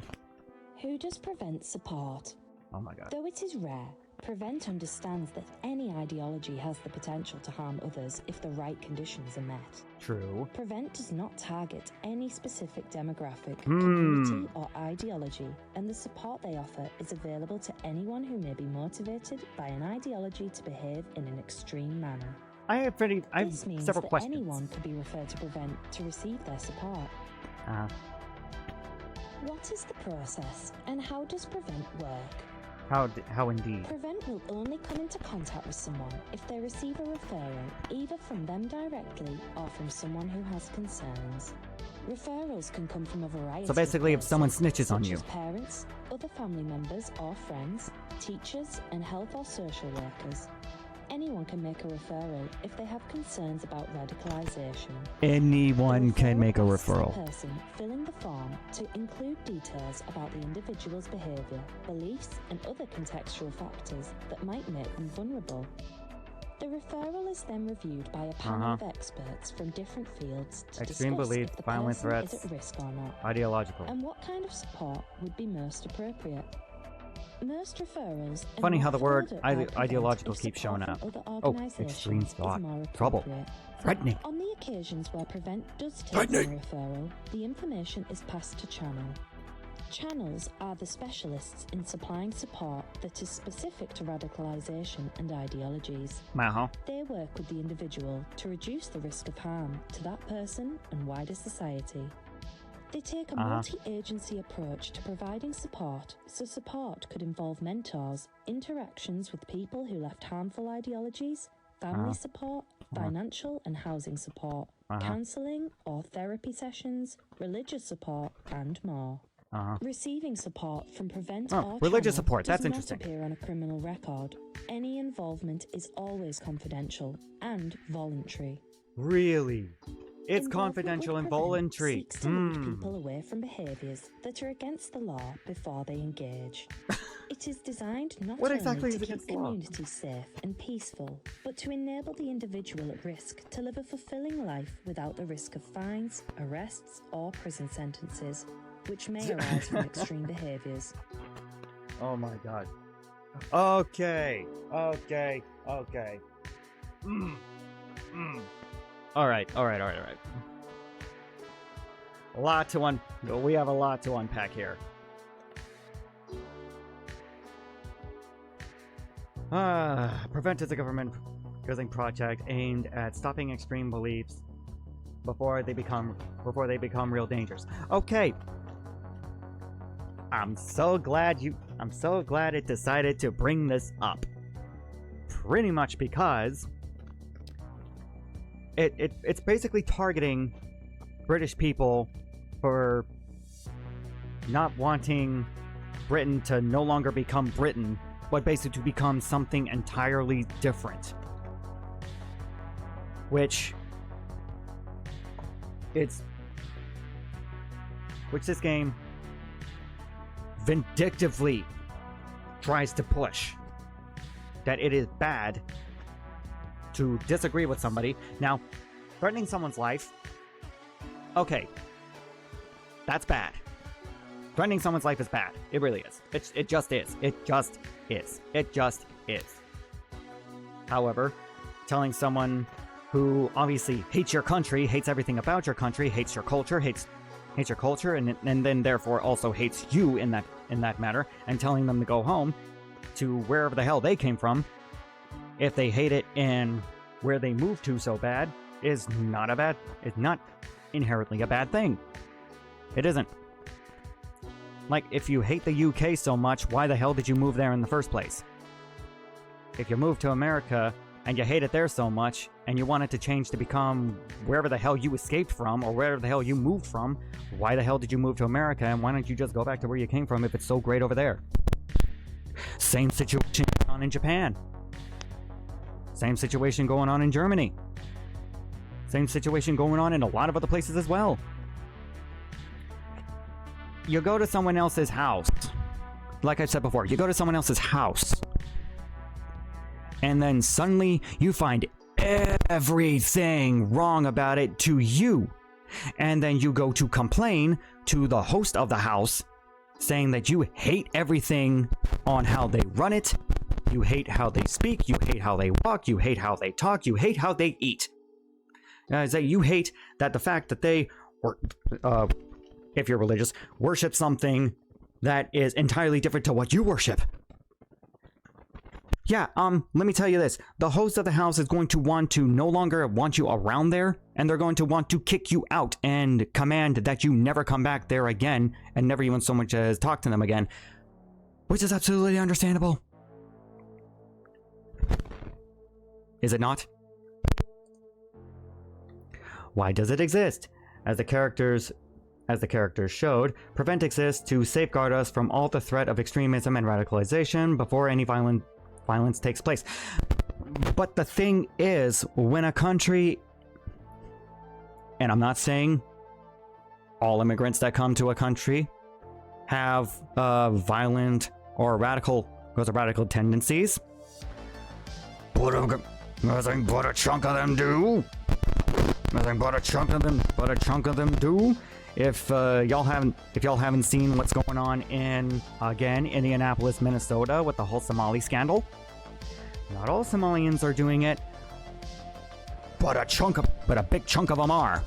Who does PREVENT support?
Oh my God.
Though it is rare, PREVENT understands that any ideology has the potential to harm others if the right conditions are met.
True.
PREVENT does not target any specific demographic,
Hmm.
community, or ideology, and the support they offer is available to anyone who may be motivated by an ideology to behave in an extreme manner.
I have
This means
several
that
questions.
anyone could be referred to PREVENT to receive their support.
Uh,
What is the process, and how does PREVENT work?
how indeed?
PREVENT will only come into contact with someone if they receive a referral, either from them directly or from someone who has concerns. Referrals can come from a variety
So basically,
of
if someone
places,
snitches on
such
you.
as parents, other family members or friends, teachers, and health or social workers. Anyone can make a referral if they have concerns about radicalisation.
Anyone
The
can make a
asks the
referral.
person filling the form to include details about the individual's behaviour, beliefs, and other contextual factors that might make them vulnerable. The referral is then reviewed by a panel of experts from different fields to
Extreme
discuss
belief,
if the
violent
person
threats,
is at risk or not,
Ideological.
and what kind of support would be most appropriate. Most referrals are
Funny
not
how the word
followed up by PREVENT
ideological
if
keeps
support
showing
from
up.
other
Oh,
organisations
extreme
is
thought.
more
Trouble.
appropriate.
Threatening.
On the occasions where PREVENT does take on a referral, the information is passed to Channel. Channels are the specialists in supplying support that is specific to radicalisation and ideologies.
Uh-huh.
They work with the individual to reduce the risk of harm to that person and wider society. They take a multi-agency approach to providing support, so support could involve mentors, interactions with people who left harmful ideologies, family support, financial and housing support, counselling or therapy sessions, religious support, and more. Receiving support from PREVENT or
religious
Channel
support,
does
that's
not
interesting.
appear on a criminal record. Any involvement is always confidential and voluntary.
Really? It's
Involvement
confidential
with
and
PREVENT
voluntary.
seeks to lead people away from behaviours that are against the law before they engage. It is designed not
What
only
exactly
to
is
keep
against the law?
communities safe and peaceful, but to enable the individual at risk to live a fulfilling life without the risk of fines, arrests, or prison sentences, which may arise from extreme behaviours.
Oh my God. Okay. All right. We have a lot to unpack here. PREVENT is a government-building project aimed at stopping extreme beliefs before they become real dangers. Okay. I'm so glad it decided to bring this up. Pretty much because it's basically targeting British people for not wanting Britain to no longer become Britain, but basically to become something entirely different. Which this game vindictively tries to push. That it is bad to disagree with somebody. Now, threatening someone's life, okay, that's bad. Threatening someone's life is bad. It really is. It just is. It just is. It just is. However, telling someone who obviously hates your country, hates everything about your country, hates your culture, hates your culture, and then therefore also hates you in that matter, and telling them to go home to wherever the hell they came from, if they hate it and where they moved to so bad, it's not inherently a bad thing. It isn't. Like, if you hate the UK so much, why the hell did you move there in the first place? If you moved to America and you hate it there so much, and you want it to change to become wherever the hell you escaped from, or wherever the hell you moved from, why the hell did you move to America, and why don't you just go back to where you came from if it's so great over there? Same situation going on in Japan. Same situation going on in Germany. Same situation going on in a lot of other places as well. You go to someone else's house. Like I said before, you go to someone else's house. And then suddenly you find everything wrong about it to you. And then you go to complain to the host of the house, saying that you hate everything on how they run it. You hate how they speak. You hate how they walk. You hate how they talk. You hate how they eat. You hate that the fact that they were, if you're religious, worship something that is entirely different to what you worship. Yeah, let me tell you this. The host of the house is going to want to no longer want you around there, and they're going to want to kick you out and command that you never come back there again, and never even so much as talk to them again. Which is absolutely understandable. Is it not? Why does it exist? As the characters showed, Prevent exists to safeguard us from all the threat of extremism and radicalization before any violence takes place. But the thing is, when a country, and I'm not saying all immigrants that come to a country have violent or radical tendencies, but a chunk of them do. But a chunk of them do. If y'all haven't seen what's going on in, again, Indianapolis, Minnesota with the whole Somali scandal, not all Somalians are doing it, but a big chunk of them are.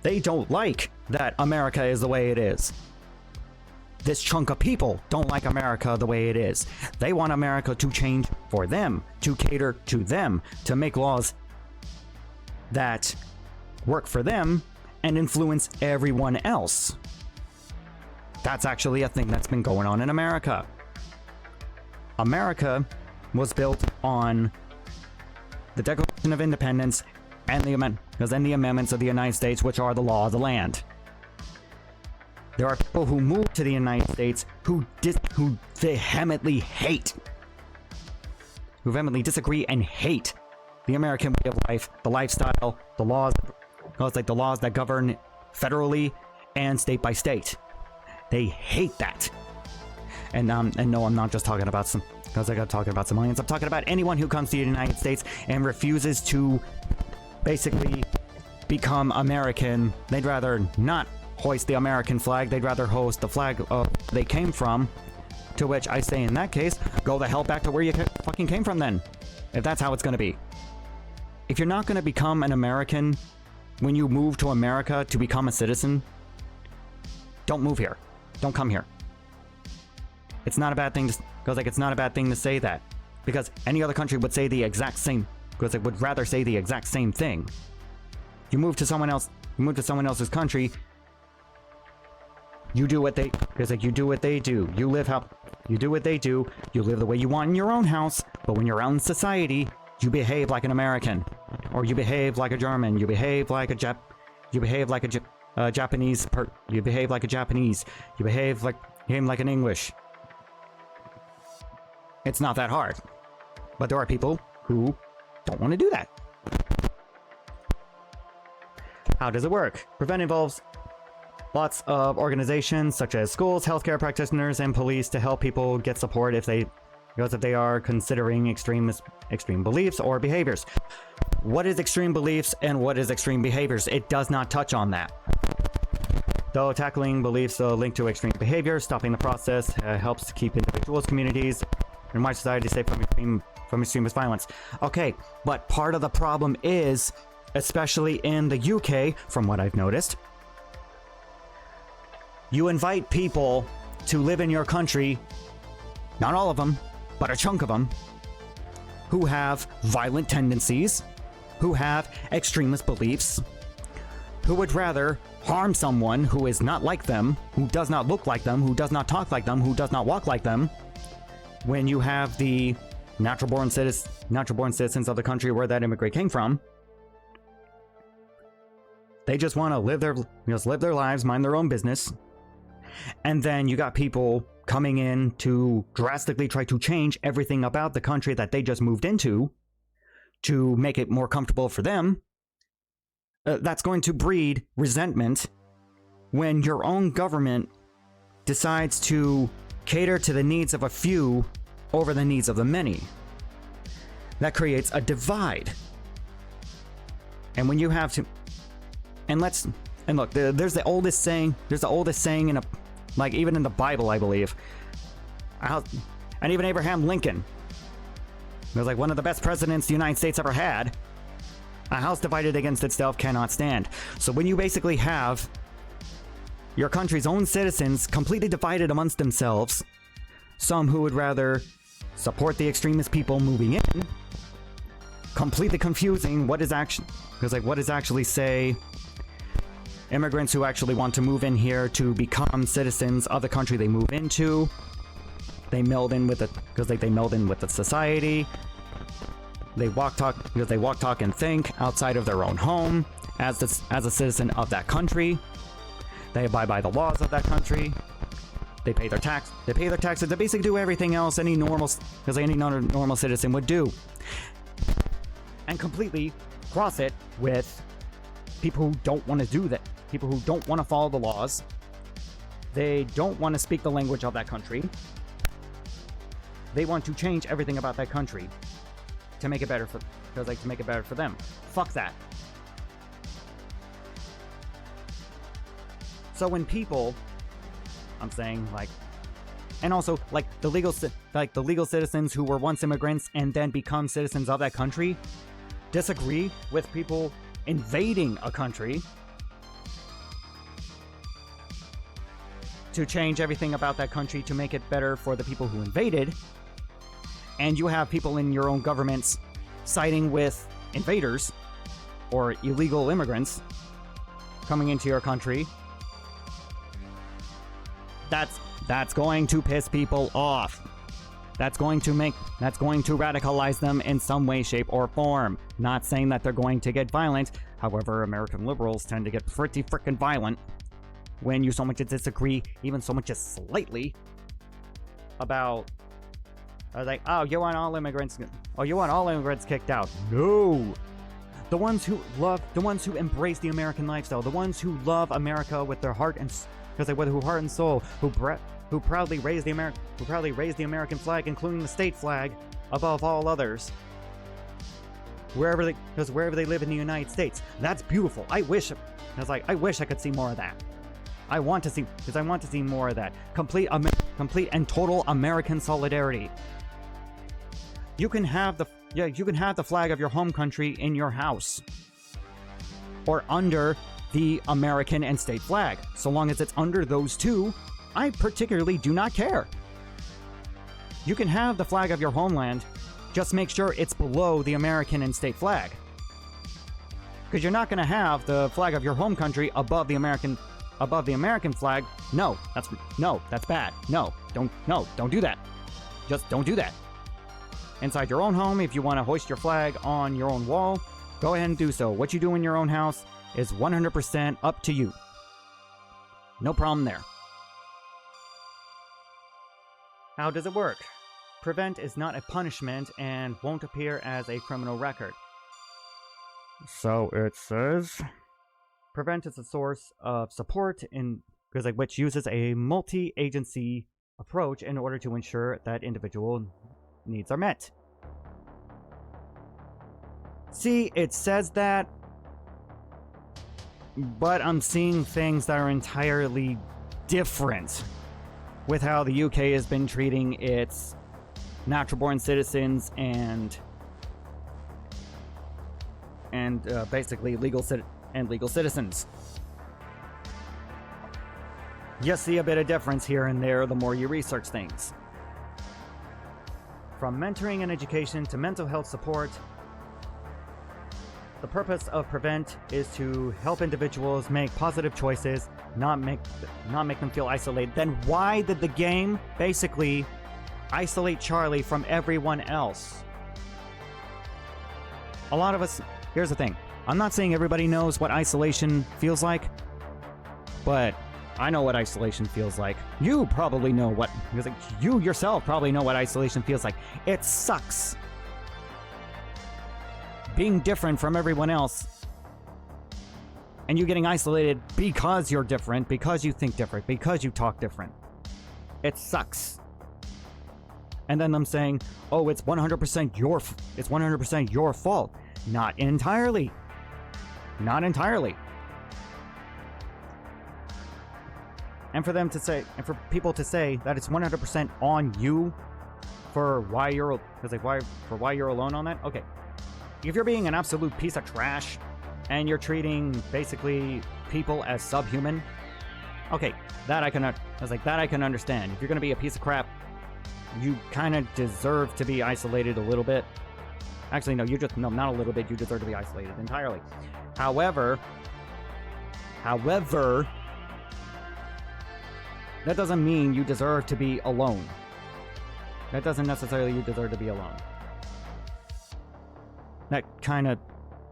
They don't like that America is the way it is. This chunk of people don't like America the way it is. They want America to change for them, to cater to them, to make laws that work for them and influence everyone else. That's actually a thing that's been going on in America. America was built on the Declaration of Independence and the amendments of the United States, which are the law of the land. There are people who move to the United States who vehemently disagree and hate the American way of life, the lifestyle, the laws, like the laws that govern federally and state by state. They hate that. And no, I'm not just talking about talking about Somalians. I'm talking about anyone who comes to the United States and refuses to basically become American. They'd rather not hoist the American flag. They'd rather hoist the flag they came from. To which I say, in that case, go the hell back to where you fucking came from then. If that's how it's going to be. If you're not going to become an American when you move to America to become a citizen, don't move here. Don't come here. It's not a bad thing it's not a bad thing to say that, because any other country would say the exact same because they would rather say the exact same thing. You move to someone else's country, you do what they, because like you do what they do. You do what they do. You live the way you want in your own house, but when you're out in society, you behave like an American, or you behave like a German. You behave like a Japanese. You behave like a Japanese. You behave like an English. It's not that hard, but there are people who don't want to do that. How does it work? Prevent involves lots of organizations such as schools, healthcare practitioners, and police to help people get support if they are considering extreme beliefs or behaviors. What is extreme beliefs and what is extreme behaviors? It does not touch on that. Though tackling beliefs linked to extreme behavior, stopping the process helps keep individuals, communities, and my society safe from extremist violence. Okay, but part of the problem is, especially in the UK, from what I've noticed, you invite people to live in your country, not all of them, but a chunk of them, who have violent tendencies, who have extremist beliefs, who would rather harm someone who is not like them, who does not look like them, who does not talk like them, who does not walk like them, when you have the natural-born citizens of the country where that immigrant came from. They just want to live their lives, mind their own business. And then you got people coming in to drastically try to change everything about the country that they just moved into to make it more comfortable for them. That's going to breed resentment when your own government decides to cater to the needs of a few over the needs of the many. That creates a divide. And when you have to, and look, there's the oldest saying in even in the Bible, I believe. And even Abraham Lincoln was like one of the best presidents the United States ever had. A house divided against itself cannot stand. So when you basically have your country's own citizens completely divided amongst themselves, some who would rather support the extremist people moving in, completely confusing what is actually say immigrants who actually want to move in here to become citizens of the country they move into. They meld in with it because they meld in with the society. They walk, talk, and think outside of their own home as a citizen of that country. They abide by the laws of that country. They pay their taxes. They basically do everything else any normal citizen would do, and completely cross it with people who don't want to do that. People who don't want to follow the laws. They don't want to speak the language of that country. They want to change everything about that country to make it better for them. Fuck that. So when people, I'm saying and also the legal citizens who were once immigrants and then become citizens of that country, disagree with people invading a country to change everything about that country to make it better for the people who invaded, and you have people in your own governments siding with invaders or illegal immigrants coming into your country, that's going to piss people off. That's going to radicalize them in some way, shape, or form. Not saying that they're going to get violent. However, American liberals tend to get pretty frickin' violent when you so much as disagree, even so much as slightly, about you want all immigrants kicked out. No. The ones who embrace the American lifestyle, the ones who love America with their heart and soul, who proudly raise the American flag, including the state flag, above all others, wherever they live in the United States. That's beautiful. I wish I could see more of that. I want to see more of that. Complete and total American solidarity. You can have the flag of your home country in your house or under the American and state flag. So long as it's under those two, I particularly do not care. You can have the flag of your homeland Just make sure it's below the American and state flag. Because you're not going to have the flag of your home country above the American flag. No, that's bad. No, don't do that. Just don't do that. Inside your own home, if you want to hoist your flag on your own wall, go ahead and do so. What you do in your own house is 100% up to you. No problem there. How does it work? Prevent is not a punishment and won't appear as a criminal record. So it says, Prevent is a source of support which uses a multi-agency approach in order to ensure that individual needs are met. See, it says that, but I'm seeing things that are entirely different with how the UK has been treating its natural-born citizens and basically legal citizens. You see a bit of difference here and there the more you research things. From mentoring and education to mental health support, the purpose of Prevent is to help individuals make positive choices, not make them feel isolated. Then why did the game basically isolate Charlie from everyone else? A lot of us... Here's the thing. I'm not saying everybody knows what isolation feels like, but I know what isolation feels like. You probably know what... Because you yourself probably know what isolation feels like. It sucks. Being different from everyone else, and you getting isolated because you're different, because you think different, because you talk different. It sucks. And then them saying, "Oh, it's 100% your fault." Not entirely. Not entirely. And for them to say, and for people to say that it's 100% on you for why you're alone on that. Okay. If you're being an absolute piece of trash and you're treating basically people as subhuman, okay, that I can understand. If you're going to be a piece of crap, you kind of deserve to be isolated a little bit. Actually, no, not a little bit. You deserve to be isolated entirely. However, that doesn't mean you deserve to be alone. That doesn't necessarily you deserve to be alone. That kind of,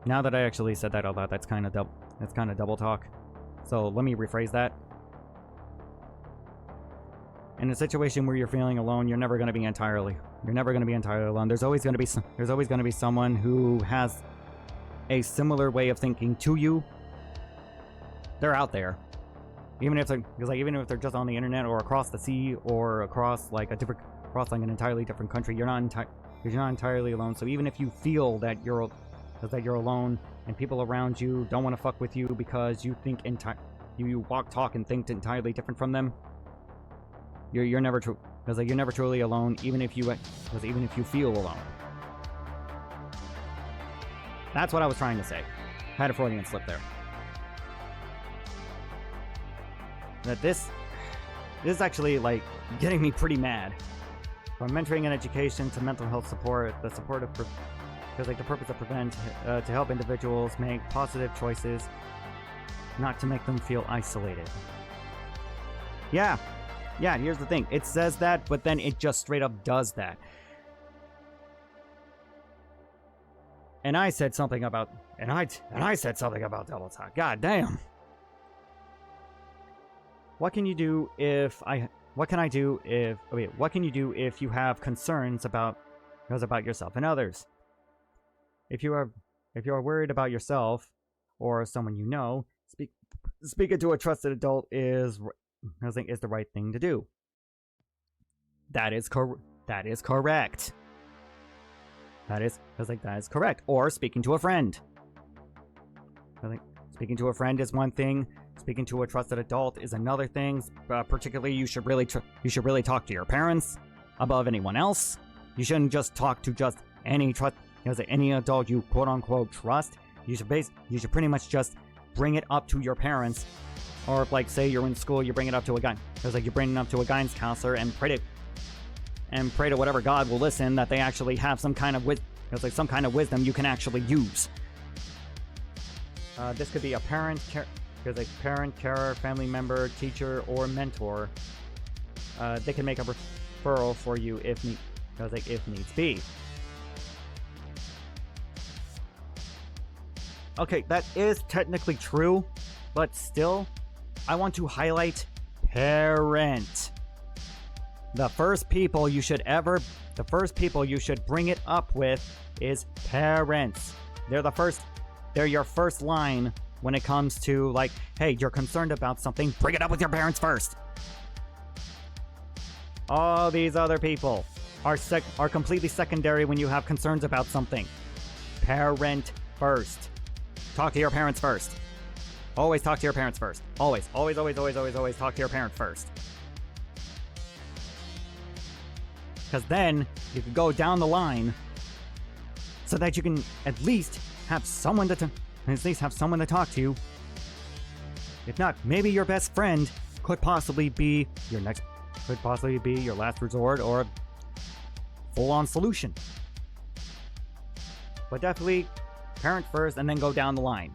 now that I actually said that out loud, that's kind of double talk. So let me rephrase that. In a situation where you're feeling alone, you're never going to be entirely alone. There's always going to be someone who has a similar way of thinking to you. They're out there. Even if they're just on the internet or across the sea or across an entirely different country, you're not entirely alone. So even if you feel that you're alone and people around you don't want to fuck with you because you think you walk, talk, and think entirely different from them, you're never true. You're never truly alone, even if you feel alone. That's what I was trying to say. Had a Freudian slip there. That this is actually getting me pretty mad. From mentoring and education to mental health support, the purpose of Prevent to help individuals make positive choices, not to make them feel isolated. Yeah, here's the thing. It says that, but then it just straight up does that. And I said something about double talk. God damn. What can you do if you have concerns about yourself and others? If you are worried about yourself or someone you know, speaking to a trusted adult is the right thing to do. That is correct. That is correct. Or speaking to a friend. I think speaking to a friend is one thing. Speaking to a trusted adult is another thing. Particularly, you should really talk to your parents above anyone else. You shouldn't just talk to just any adult you quote unquote trust. You should pretty much just bring it up to your parents, or say you're in school, you bring it up to a guy. You bring it up to a guidance counselor and and pray to whatever God will listen that they actually have some kind of wisdom you can actually use. This could be a parent, carer, family member, teacher, or mentor. They can make a referral for you if needs be. Okay, that is technically true, but still, I want to highlight parent. The first people you should bring it up with is parents. They're your first line when it comes to, like, hey, you're concerned about something, bring it up with your parents first. All these other people are completely secondary when you have concerns about something. Parent first. Talk to your parents first. Always talk to your parents first. Always talk to your parents first. Because then you can go down the line so that you can at least have someone to talk to. If not, maybe your best friend could possibly be your last resort or a full-on solution. But definitely parent first and then go down the line.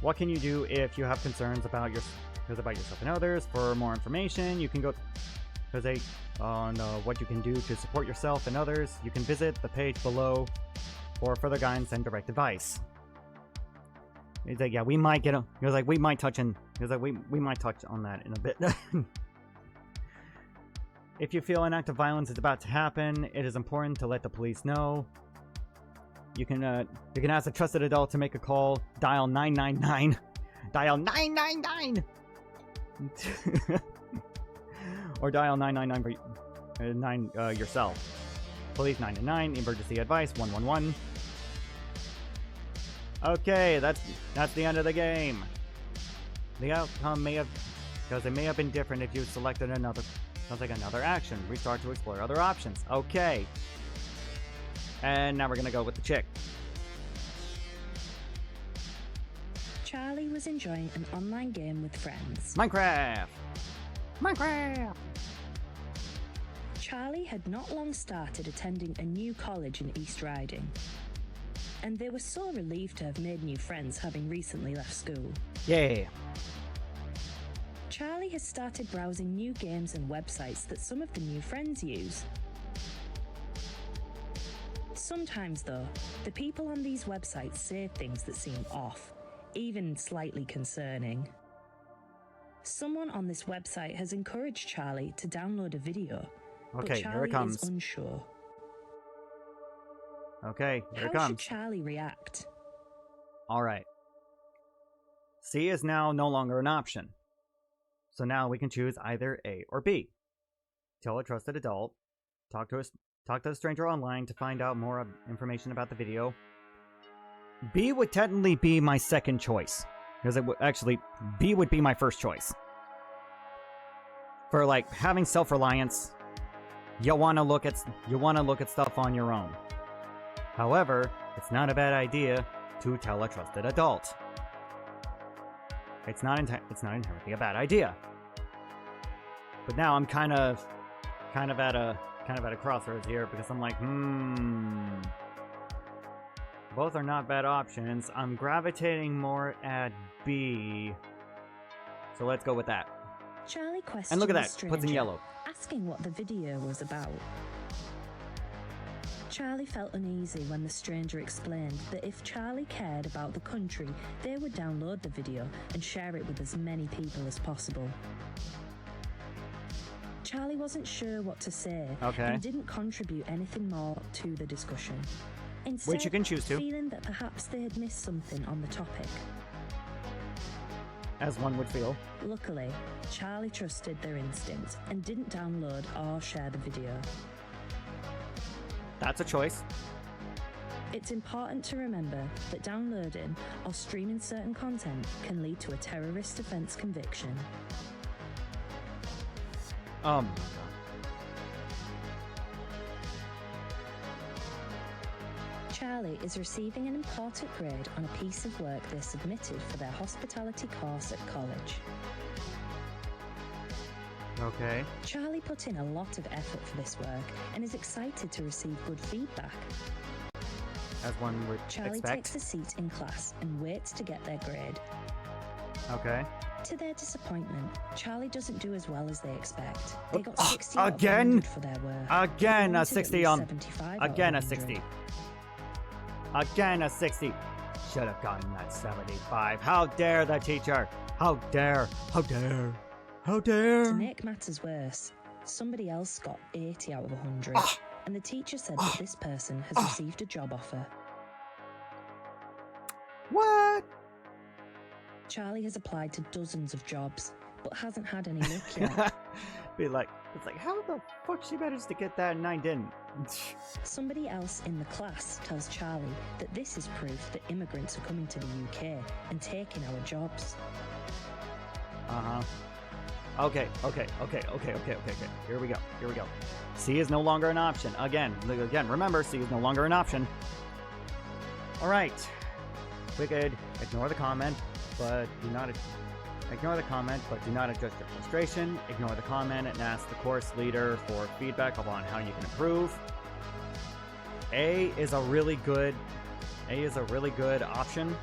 What can you do if you have concerns about yourself and others? For more information, you can go on what you can do to support yourself and others. You can visit the page below for further guidance and direct advice. He's like, yeah, we might touch on that in a bit. If you feel an act of violence is about to happen, it is important to let the police know. You can ask a trusted adult to make a call. Dial 999. Dial 999. Or dial 999 yourself. Police 999. Emergency advice 111. Okay, that's the end of the game. The outcome may have been different if you selected another action. Restart to explore other options. Okay. And now we're gonna go with the chick.
Charlie was enjoying an online game with friends.
Minecraft!
Charlie had not long started attending a new college in East Riding, and they were so relieved to have made new friends, having recently left school.
Yeah.
Charlie has started browsing new games and websites that some of the new friends use. Sometimes, though, the people on these websites say things that seem off, even slightly concerning. Someone on this website has encouraged Charlie to download a video, but
Okay,
Charlie
here it comes.
is unsure.
Okay, here it
How should
comes.
Charlie react?
Alright. C is now no longer an option. So now we can choose either A or B. Tell a trusted adult. Talk to a stranger online to find out more information about the video. B would technically be my second choice. Because B would be my first choice. For, like, having self-reliance, you want to look at stuff on your own. However, it's not a bad idea to tell a trusted adult. It's not inherently a bad idea. But now I'm kind of at a crossroads here because I'm like, both are not bad options. I'm gravitating more at B. So let's go with that.
Charlie questioned
And look at
the
that,
stranger,
puts in yellow.
asking what the video was about. Charlie felt uneasy when the stranger explained that if Charlie cared about the country, they would download the video and share it with as many people as possible. Charlie wasn't sure what to say and didn't contribute anything more to the discussion. Instead,
Which you can choose to.
feeling that perhaps they had missed something on the topic.
As one would feel.
Luckily, Charlie trusted their instinct and didn't download or share the video.
That's a choice.
It's important to remember that downloading or streaming certain content can lead to a terrorist offence conviction.
Oh my god.
Charlie is receiving an important grade on a piece of work they submitted for their hospitality course at college.
Okay.
Charlie put in a lot of effort for this work and is excited to receive good feedback.
As one would
Charlie
expect.
takes a seat in class and waits to get their grade.
Okay.
To their disappointment, Charlie doesn't do as well as they expect. They got
Oh,
60 out of
again?
100 for their work.
Again
They
a
wanted at
60
least
on.
75 out of
Again a
100.
60. Again a 60. Should have gotten that 75. How dare the teacher? How dare? How dare? How dare?
To make matters worse, somebody else got 80 out of 100, and the teacher said that this person has received a job offer.
What?
Charlie has applied to dozens of jobs, but hasn't had any luck yet.
Be like, it's like, how the fuck she managed to get that and I didn't?
Somebody else in the class tells Charlie that this is proof that immigrants are coming to the UK and taking our jobs.
Uh-huh. Okay. Here we go. C is no longer an option. Again, remember, C is no longer an option. Alright. We could ignore the comment, but do not adjust your frustration. Ignore the comment and ask the course leader for feedback on how you can improve. A is a really good option.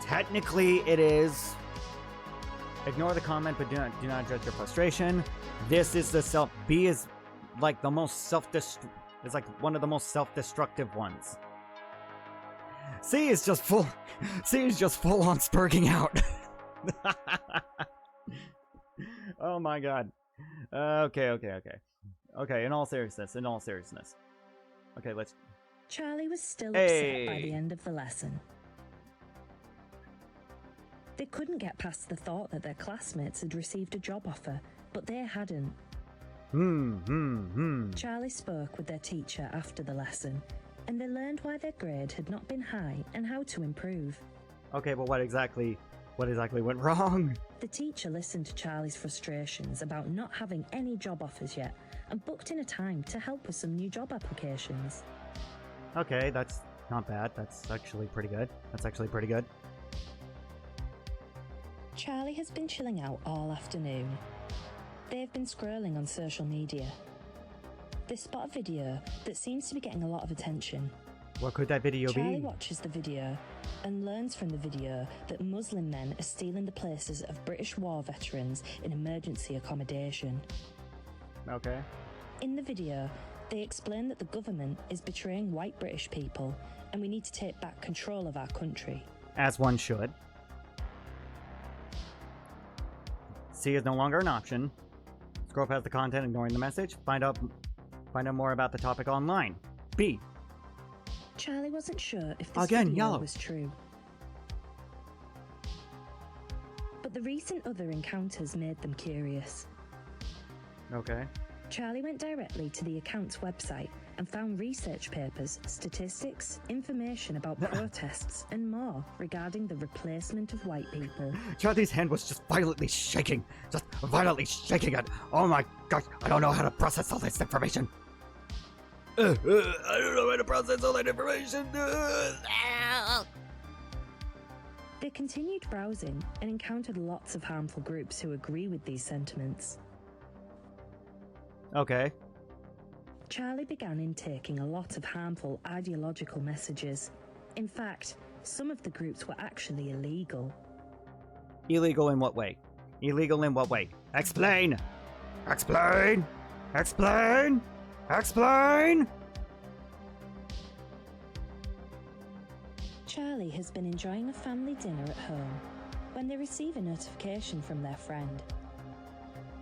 Technically, it is. Ignore the comment, but do not adjust your frustration. This is the B is like the most it's like one of the most self-destructive ones. C is just full on spurging out. Oh my god. Okay. In all seriousness. Okay, let's.
Charlie was still upset by the end of the lesson. They couldn't get past the thought that their classmates had received a job offer, but they hadn't. Charlie spoke with their teacher after the lesson, and they learned why their grade had not been high and how to improve.
Okay, but what exactly went wrong?
The teacher listened to Charlie's frustrations about not having any job offers yet and booked in a time to help with some new job applications.
Okay, that's not bad. That's actually pretty good.
Charlie has been chilling out all afternoon. They've been scrolling on social media. They spot a video that seems to be getting a lot of attention.
What could that video
Charlie
be?
watches the video and learns from the video that Muslim men are stealing the places of British war veterans in emergency accommodation.
Okay.
In the video, they explain that the government is betraying white British people and we need to take back control of our country.
As one should. C is no longer an option. Scroll past the content, ignoring the message. Find out more about the topic online. B.
Charlie wasn't sure if this
Again,
video
yellow.
was true. But the recent other encounters made them curious.
Okay.
Charlie went directly to the account's website and found research papers, statistics, information about protests, and more regarding the replacement of white people.
Charlie's hand was just violently shaking. It. Oh my gosh, I don't know how to process all this information. I don't know how to process all that information.
They continued browsing and encountered lots of harmful groups who agree with these sentiments.
Okay.
Charlie began intaking a lot of harmful ideological messages. In fact, some of the groups were actually illegal.
Illegal in what way? Explain!
Charlie has been enjoying a family dinner at home when they receive a notification from their friend.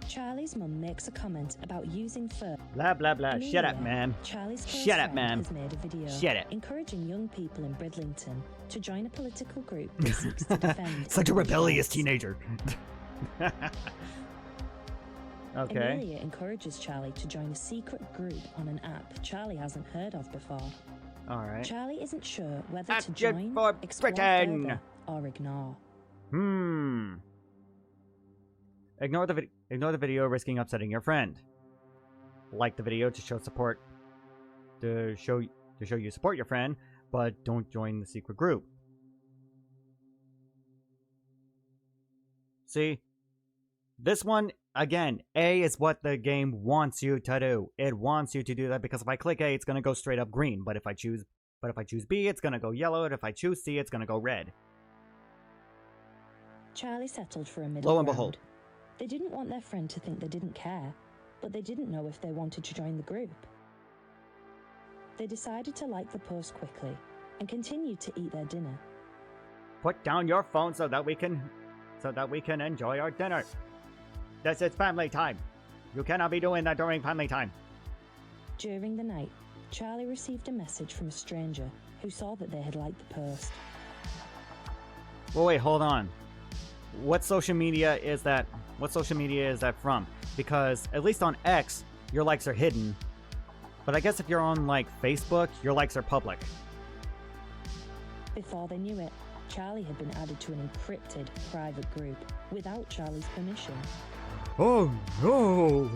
Charlie's mum makes a comment about using fur.
Blah, blah, blah.
Amelia,
Shut up, ma'am.
Charlie's close
Shut up,
friend,
ma'am.
has made a video
Shut up.
encouraging young people in Bridlington to join a political group that seeks to defend
Such a rebellious
rights.
teenager. Okay.
Amelia encourages Charlie to join a secret group on an app Charlie hasn't heard of before.
Alright.
Charlie isn't sure whether to
Action
join,
for
explore
Britain!
further, or ignore.
Ignore the video, risking upsetting your friend. Like the video to show support. To show you support your friend, but don't join the secret group. See, this one again, A is what the game wants you to do. It wants you to do that because if I click A, it's gonna go straight up green. But if I choose B, it's gonna go yellow, and if I choose C, it's gonna go red.
Charlie settled for a middle
Lo and
ground.
behold.
They didn't want their friend to think they didn't care, but they didn't know if they wanted to join the group. They decided to like the post quickly and continued to eat their dinner.
Put down your phone so that we can enjoy our dinner. This is family time. You cannot be doing that during family time.
During the night, Charlie received a message from a stranger who saw that they had liked the post.
Well, wait, hold on. What social media is that? What social media is that from? Because at least on X, your likes are hidden. But I guess if you're on like Facebook, your likes are public.
Before they knew it, Charlie had been added to an encrypted private group without Charlie's permission.
Oh no!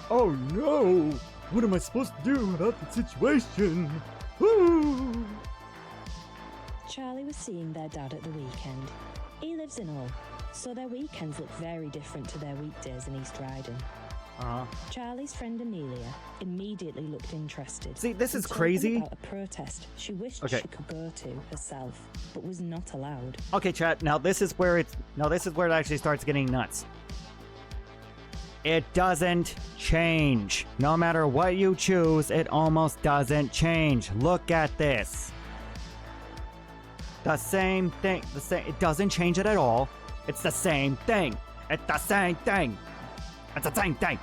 Oh no! What am I supposed to do about the situation? Woo!
Charlie was seeing their dad at the weekend. He lives in Hull, so their weekends look very different to their weekdays in East Riding. Charlie's friend Amelia immediately looked interested.
See, this is
and told them
crazy.
about a protest she wished she could go to herself, but was not allowed.
Okay, chat. Now this is where it actually starts getting nuts. It doesn't change. No matter what you choose, it almost doesn't change. Look at this. The same thing. It doesn't change it at all. It's the same thing. It's the same thing. It's the same thing.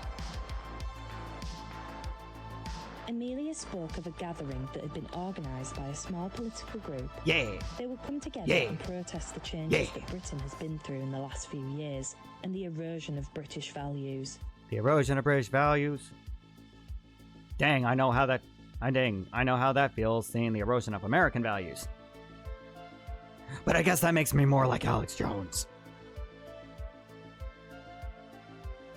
Amelia spoke of a gathering that had been organised by a small political group.
Yeah.
They would come together and protest the changes that Britain has been through in the last few years and the erosion of British values.
The erosion of British values. Dang, I know how that feels, seeing the erosion of American values. But I guess that makes me more like Alex Jones.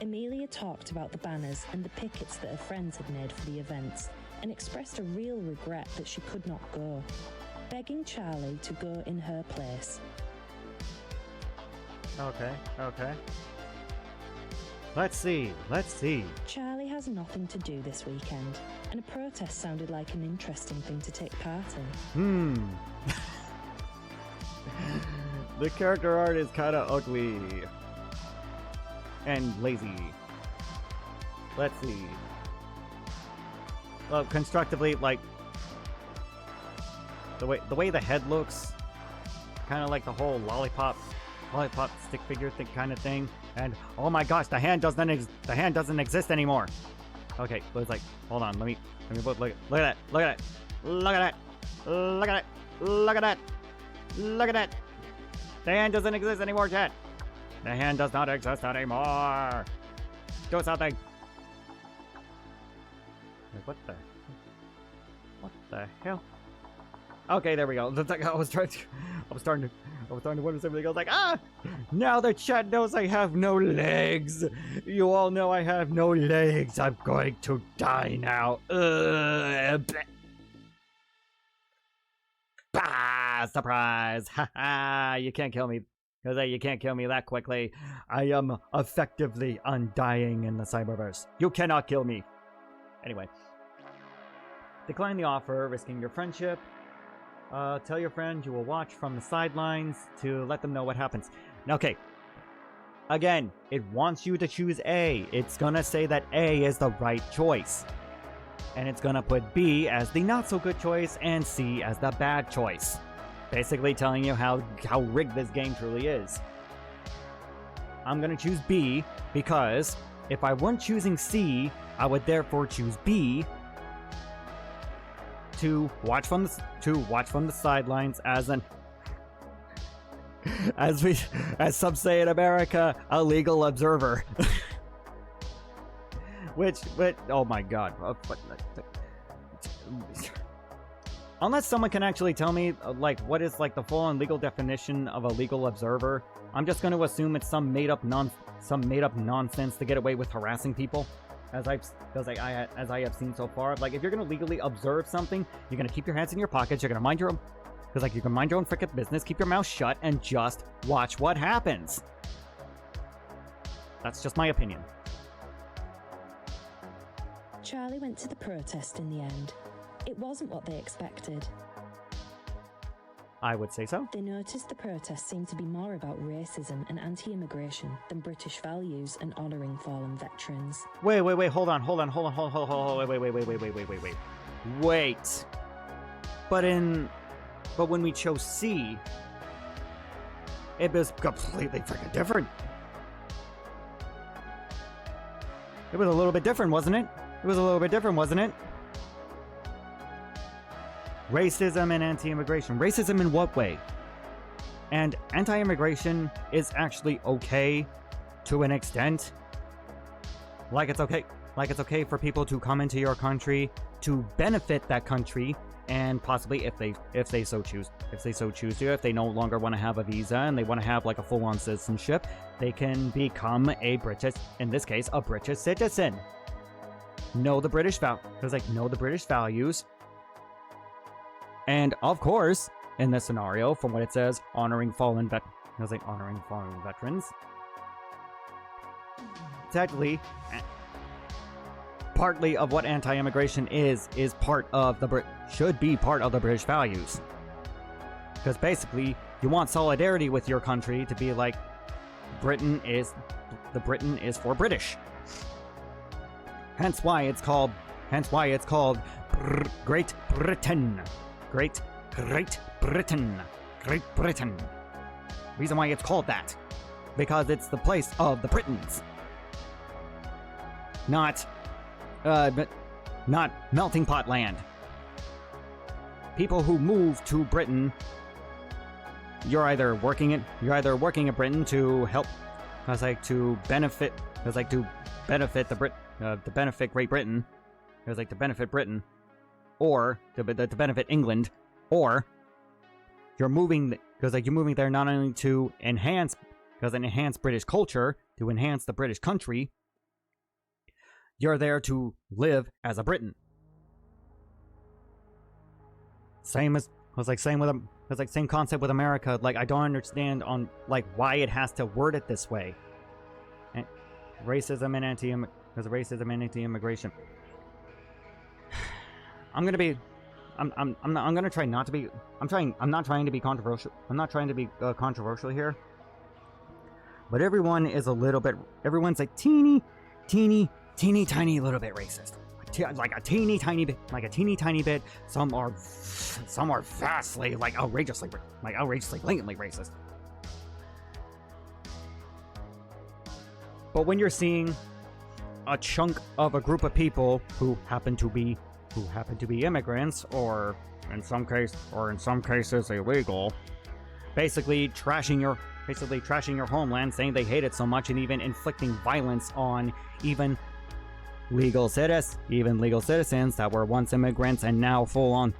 Amelia talked about the banners and the pickets that her friends had made for the events and expressed a real regret that she could not go, begging Charlie to go in her place.
Okay. Let's see.
Charlie has nothing to do this weekend, and a protest sounded like an interesting thing to take part in.
The character art is kinda ugly. And lazy. Let's see. Well, constructively, like the way the head looks, kind of like the whole lollipop stick figure thing kind of thing. And oh my gosh, the hand doesn't exist anymore. Okay, but it's like, hold on, let me look at that. The hand doesn't exist anymore, chat. The hand does not exist anymore. Do something. What the hell? Okay, there we go. I was starting to wonder something. I was like, now the chat knows I have no legs. You all know I have no legs. I'm going to die now. Bah! Surprise! Haha! You can't kill me. Because you can't kill me that quickly. I am effectively undying in the cyberverse. You cannot kill me. Anyway. Decline the offer, risking your friendship. Tell your friend you will watch from the sidelines to let them know what happens. Okay. Again, it wants you to choose A. It's gonna say that A is the right choice. And it's gonna put B as the not so good choice and C as the bad choice. Basically telling you how rigged this game truly is. I'm gonna choose B because if I weren't choosing C, I would therefore choose B to watch from the sidelines as as some say in America, a legal observer. which oh my god. Unless someone can actually tell me, like, what is, like, the full-on legal definition of a legal observer, I'm just going to assume it's some made-up nonsense to get away with harassing people, as I have seen so far. Like, if you're going to legally observe something, you're going to keep your hands in your pockets, you're going to mind your own, because, like, you can mind your own frickin' business, keep your mouth shut, and just watch what happens. That's just my opinion.
Charlie went to the protest in the end. It wasn't what they expected.
I would say so.
They noticed the protest seemed to be more about racism and anti-immigration than British values and honouring fallen veterans.
Wait, hold on, wait. But when we chose C, it was completely freaking different. It was a little bit different, wasn't it? Racism and anti-immigration. Racism in what way? And anti-immigration is actually okay to an extent. Like it's okay for people to come into your country to benefit that country, and possibly if they so choose to, if they no longer want to have a visa and they want to have like a full-on citizenship, they can become a British, in this case, a British citizen. Know the British values. And of course, in this scenario, from what it says, honoring fallen veterans. Technically, partly of what anti-immigration is part of should be part of the British values. Because basically, you want solidarity with your country to be like, Britain is for British. Hence why it's called Great Britain. Great Britain. Reason why it's called that, because it's the place of the Britons. Not melting pot land. People who move to Britain, you're either working at Britain to help, to benefit Great Britain, to benefit Britain, or to benefit England, or you're moving there not only to enhance British culture, to enhance the British country. You're there to live as a Briton. Same concept with America. Like, I don't understand on why it has to word it this way. And racism and anti-immigration. I'm not trying to be controversial. I'm not trying to be controversial here. But everyone's a teeny tiny little bit racist. Like a teeny tiny bit. Some are vastly, outrageously blatantly racist. But when you're seeing a chunk of a group of people who happen to be immigrants, or in some cases illegal, basically trashing your homeland, saying they hate it so much, and even inflicting violence on even legal citizens that were once immigrants and now full on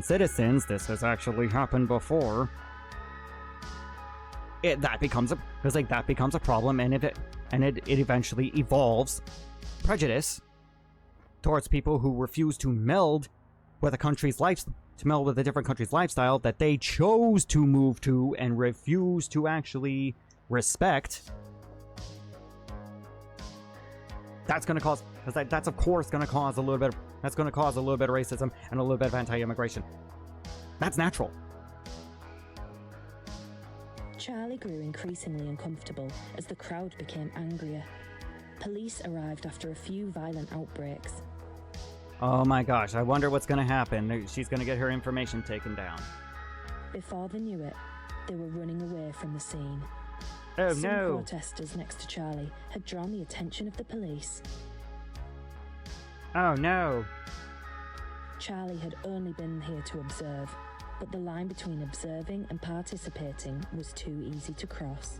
citizens. This has actually happened before. That becomes a problem, and it eventually evolves prejudice towards people who refuse to meld with a different country's lifestyle that they chose to move to and refuse to actually respect. That's of course going to cause a little bit of racism and a little bit of anti-immigration. That's natural.
Charlie grew increasingly uncomfortable as the crowd became angrier. Police arrived after a few violent outbreaks.
Oh my gosh, I wonder what's going to happen. She's going to get her information taken down.
Before they knew it, they were running away from the scene.
Oh
Some
no!
protesters next to Charlie had drawn the attention of the police.
Oh no!
Charlie had only been here to observe, but the line between observing and participating was too easy to cross.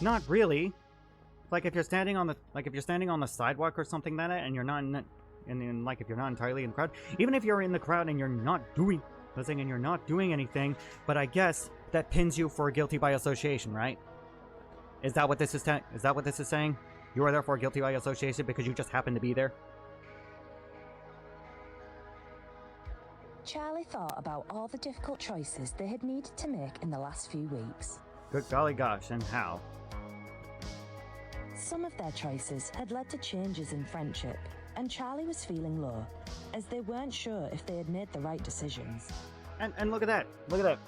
Not really. If you're standing on the sidewalk or something like that, and you're not if you're not entirely in the crowd, even if you're in the crowd and you're not doing anything, but I guess that pins you for guilty by association, right? Is that what this is saying? You are therefore guilty by association because you just happen to be there?
Charlie thought about all the difficult choices they had needed to make in the last few weeks.
Good golly gosh, and how?
Some of their choices had led to changes in friendship, and Charlie was feeling low, as they weren't sure if they had made the right decisions.
And look at that. Look at that.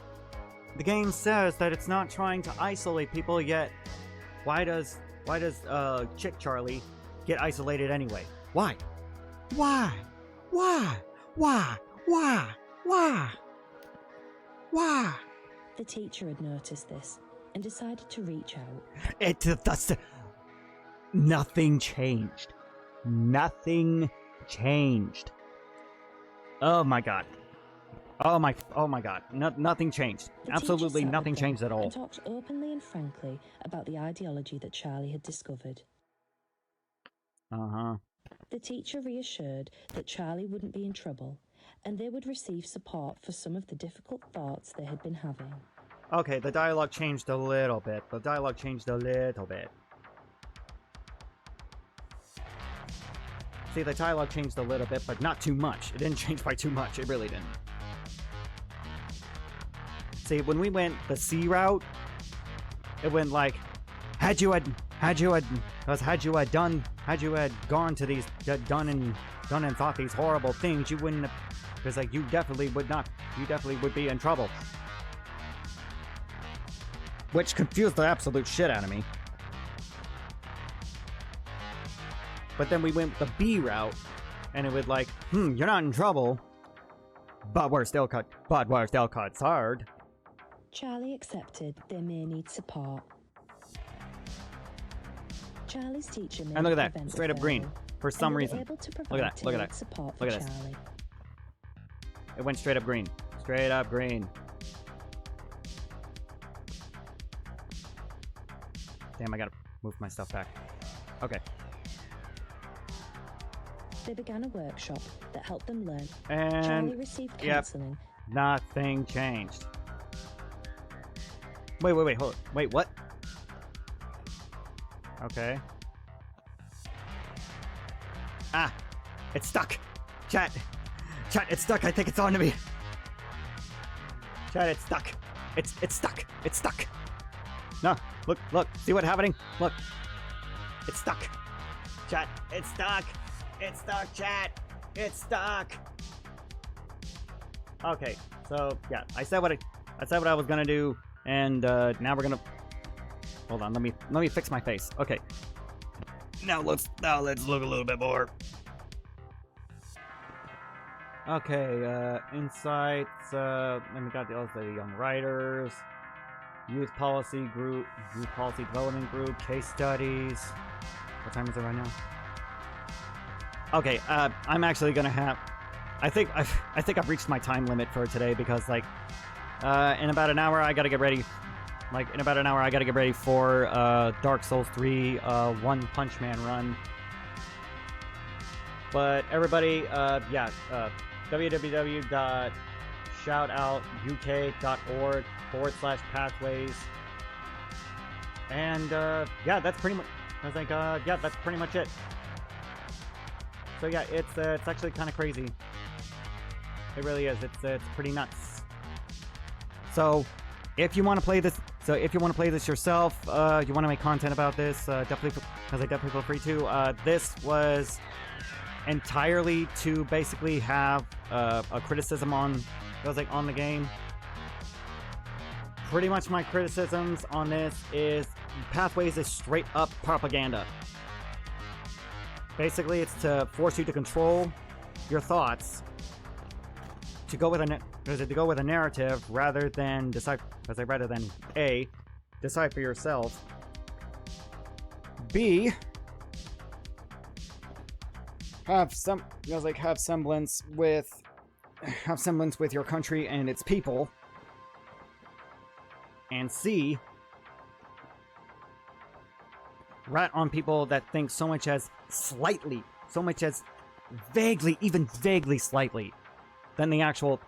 The game says that it's not trying to isolate people, yet why does Chick Charlie get isolated anyway? Why? Why? Why? Why? Why? Why? Why?
The teacher had noticed this and decided to reach out.
Nothing changed. Nothing changed. Oh my god. Oh my god. Nothing changed.
The
Absolutely
teacher sat
nothing
with them
changed at all.
and talked openly and frankly about the ideology that Charlie had discovered.
Uh-huh.
The teacher reassured that Charlie wouldn't be in trouble, and they would receive support for some of the difficult thoughts they had been having.
Okay, the dialogue changed a little bit. See, the dialogue changed a little bit, but not too much. It didn't change by too much. It really didn't. See, when we went the C route, it went like, had you had gone to these, done and thought these horrible things, you wouldn't have, because like, you definitely would be in trouble. Which confused the absolute shit out of me. But then we went the B route, and it would like, you're not in trouble, but we're still concerned.
Charlie accepted they may need support. Charlie's teacher made
And look at
the
that,
event
straight up green, for some
and they were
reason.
able to
Look at
provide
that, look at
tailored
that.
support for
Look at this.
Charlie.
It went straight up green. Straight up green. Damn, I gotta move my stuff back. Okay.
They began a workshop that helped them learn.
And
Charlie received counseling.
Nothing changed. Wait, hold on. Wait, what? Okay. Ah! It's stuck! Chat, it's stuck. I think it's on to me. Chat, it's stuck. It's stuck. It's stuck. No, look. See what's happening? Look. It's stuck. Chat, it's stuck. It's stuck, chat. It's stuck. Okay, so yeah, I said what I was gonna do, and now we're gonna. Hold on, let me fix my face. Okay. Now let's look a little bit more. Okay, insights. Then we got the young writers, youth policy development group, case studies. What time is it right now? Okay, I'm actually gonna have. I think I've reached my time limit for today because like, in about an hour I gotta get ready. Like in about an hour I gotta get ready for Dark Souls 3 One Punch Man run. But everybody, www.shoutoutuk.org/pathways. And yeah, that's pretty much. I was like, yeah, that's pretty much it. So yeah, it's actually kind of crazy. It really is. It's pretty nuts. So if you want to play this, yourself, you want to make content about this, definitely feel free to. This was entirely to basically have a criticism on the game. Pretty much my criticisms on this is Pathways is straight up propaganda. Basically, it's to force you to control your thoughts, to go with a narrative rather than A, decide for yourself. B, have semblance with your country and its people. And C, rat on people that think so much as vaguely, even vaguely slightly, than the actual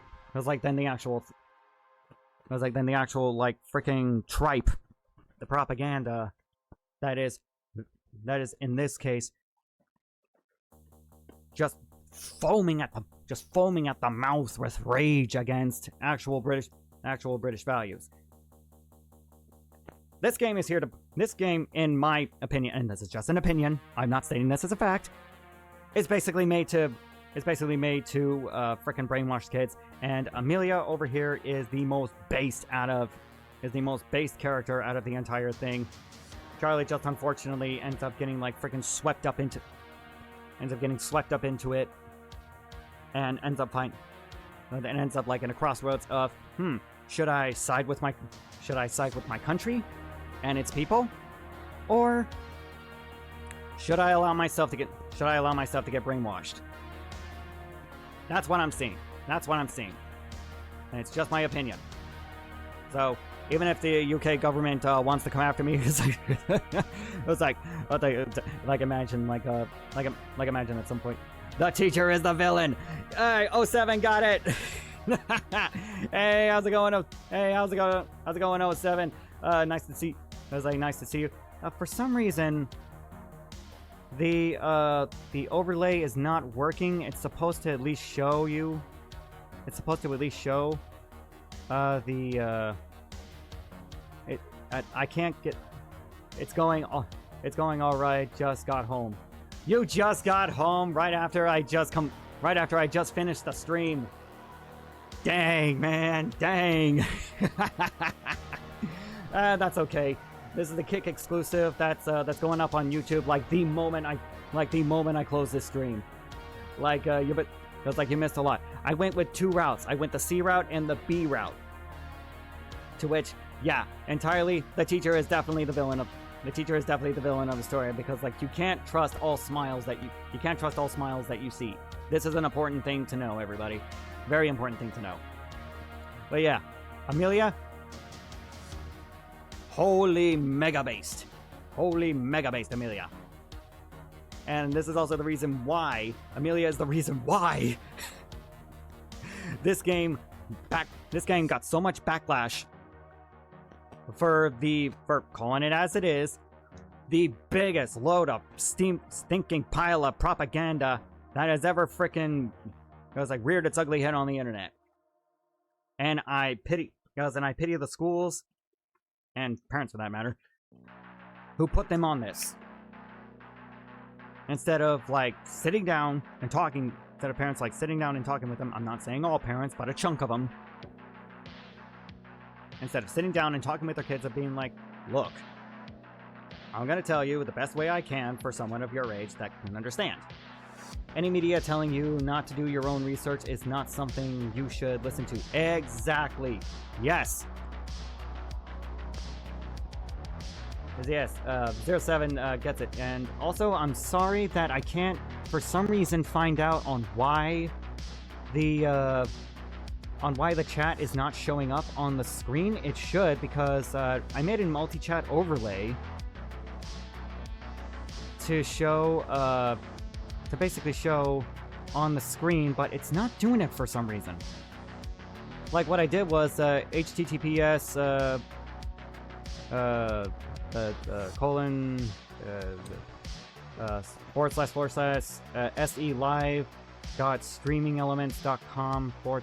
freaking tripe, the propaganda that is in this case just foaming at the mouth with rage against actual British values. This game is here to This game, in my opinion, and this is just an opinion, I'm not stating this as a fact, is basically made to frickin' brainwash kids, and Amelia over here is the most based character out of the entire thing. Charlie just unfortunately ends up getting like frickin' swept up into it, and ends up like in a crossroads of, should I side with my country and its people, or should I allow myself to get brainwashed? That's what I'm seeing. And it's just my opinion. So even if the UK government wants to come after me, imagine at some point, the teacher is the villain. Hey, 07 got it. Hey, how's it going? Hey, how's it going, 07? Nice to see you. For some reason, the overlay is not working. It's supposed to at least show you. It's supposed to at least show I can't get. It's going all right. Just got home. You just got home right after I just finished the stream. Dang, man, dang. That's okay. This is the Kick exclusive. That's going up on YouTube like the moment I close this stream. You missed a lot. I went with 2 routes. I went the C route and the B route. To which, yeah, entirely, the teacher is definitely the villain of the story, because you can't trust all smiles that you see. This is an important thing to know, everybody. Very important thing to know. But yeah, Amelia, holy mega based Amelia. And this is also the reason why Amelia is the reason why this game got so much backlash for calling it as it is, the biggest load of stinking pile of propaganda that has ever frickin' reared its ugly head on the internet. And I pity the schools, and parents for that matter, who put them on this. Instead of sitting down and talking, instead of parents sitting down and talking with them, I'm not saying all parents, but a chunk of them. Instead of sitting down and talking with their kids, of being like, look, I'm going to tell you the best way I can for someone of your age that can understand. Any media telling you not to do your own research is not something you should listen to. Exactly. Yes. Yes, 07 gets it. And also, I'm sorry that I can't, for some reason, find out on why the chat is not showing up on the screen. It should, because I made a multi-chat overlay to show, to basically show on the screen, but it's not doing it for some reason. What I did was https //SELive.streamingelements.com/ for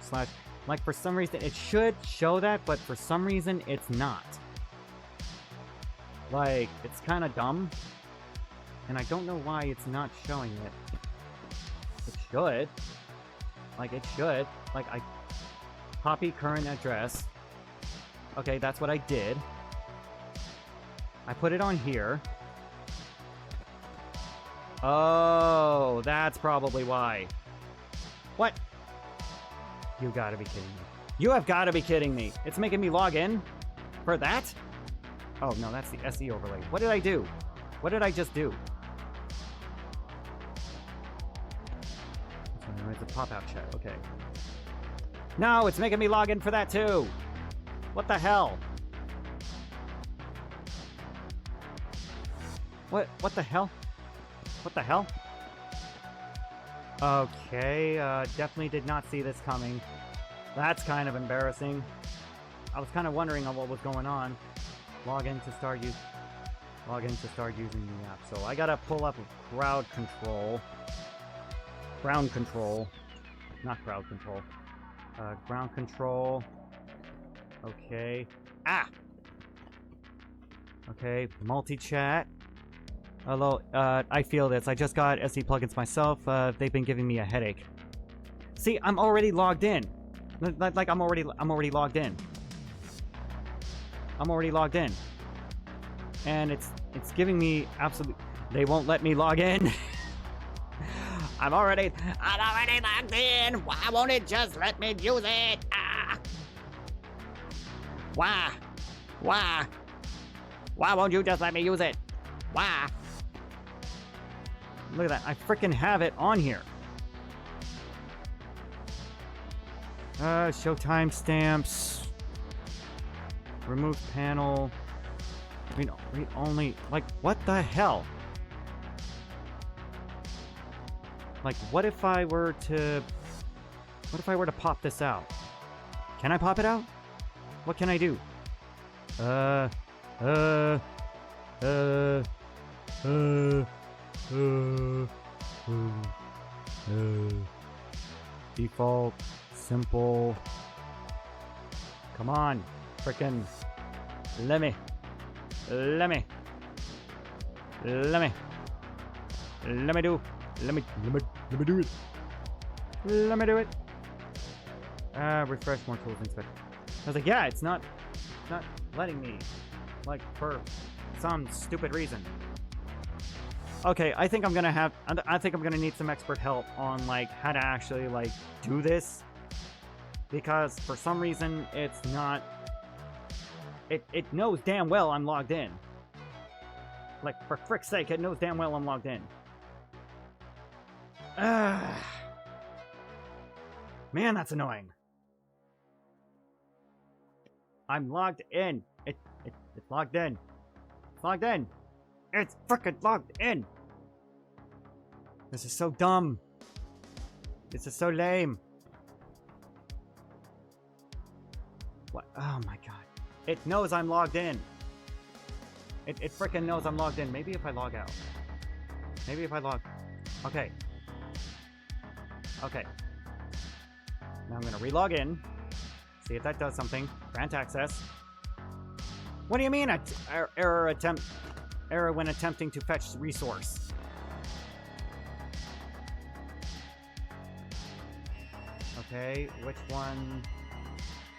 some reason it should show that, but for some reason it's not. It's kind of dumb, and I don't know why it's not showing it. It should. It should. I copy current address. Okay, that's what I did. I put it on here. Oh, that's probably why. What? You gotta be kidding me. You have gotta be kidding me. It's making me log in? For that? Oh, no, that's the SE overlay. What did I do? What did I just do? It's a pop-out chat. Okay. No, it's making me log in for that too. What the hell? What the hell? What the hell? Okay, definitely did not see this coming. That's kind of embarrassing. I was kind of wondering on what was going on. Log in to start using the app. So I gotta pull up ground control. Not crowd control. Ground control. Okay. Ah! Okay, multi-chat. Although, I feel this. I just got SD plugins myself. They've been giving me a headache. See, I'm already logged in. Like, I'm already logged in. I'm already logged in. And it's giving me absolute... They won't let me log in. I'm already logged in. Why won't it just let me use it? Ah. Why? Why won't you just let me use it? Why? Look at that. I freaking have it on here. Show timestamps. Remove panel. Read only. Like, what the hell? Like, what if I were to pop this out? Can I pop it out? What can I do? Default, simple. Come on, frickin' let me do it. Refresh more tools inspect. I was like, yeah, it's not letting me, like, for some stupid reason. Okay, I think I'm gonna need some expert help on, like, how to actually, like, do this, because for some reason it's not. It knows damn well I'm logged in. Like, for frick's sake, it knows damn well I'm logged in. Man, that's annoying. I'm logged in. It's logged in. It's logged in. It's frickin' logged in. This is so dumb. This is so lame. What? Oh my god. It knows I'm logged in. It frickin' knows I'm logged in. Maybe if I log out. Maybe if I log... Okay. Okay. Now I'm gonna relog in. See if that does something. Grant access. What do you mean? Error when attempting to fetch resource. Okay, which one?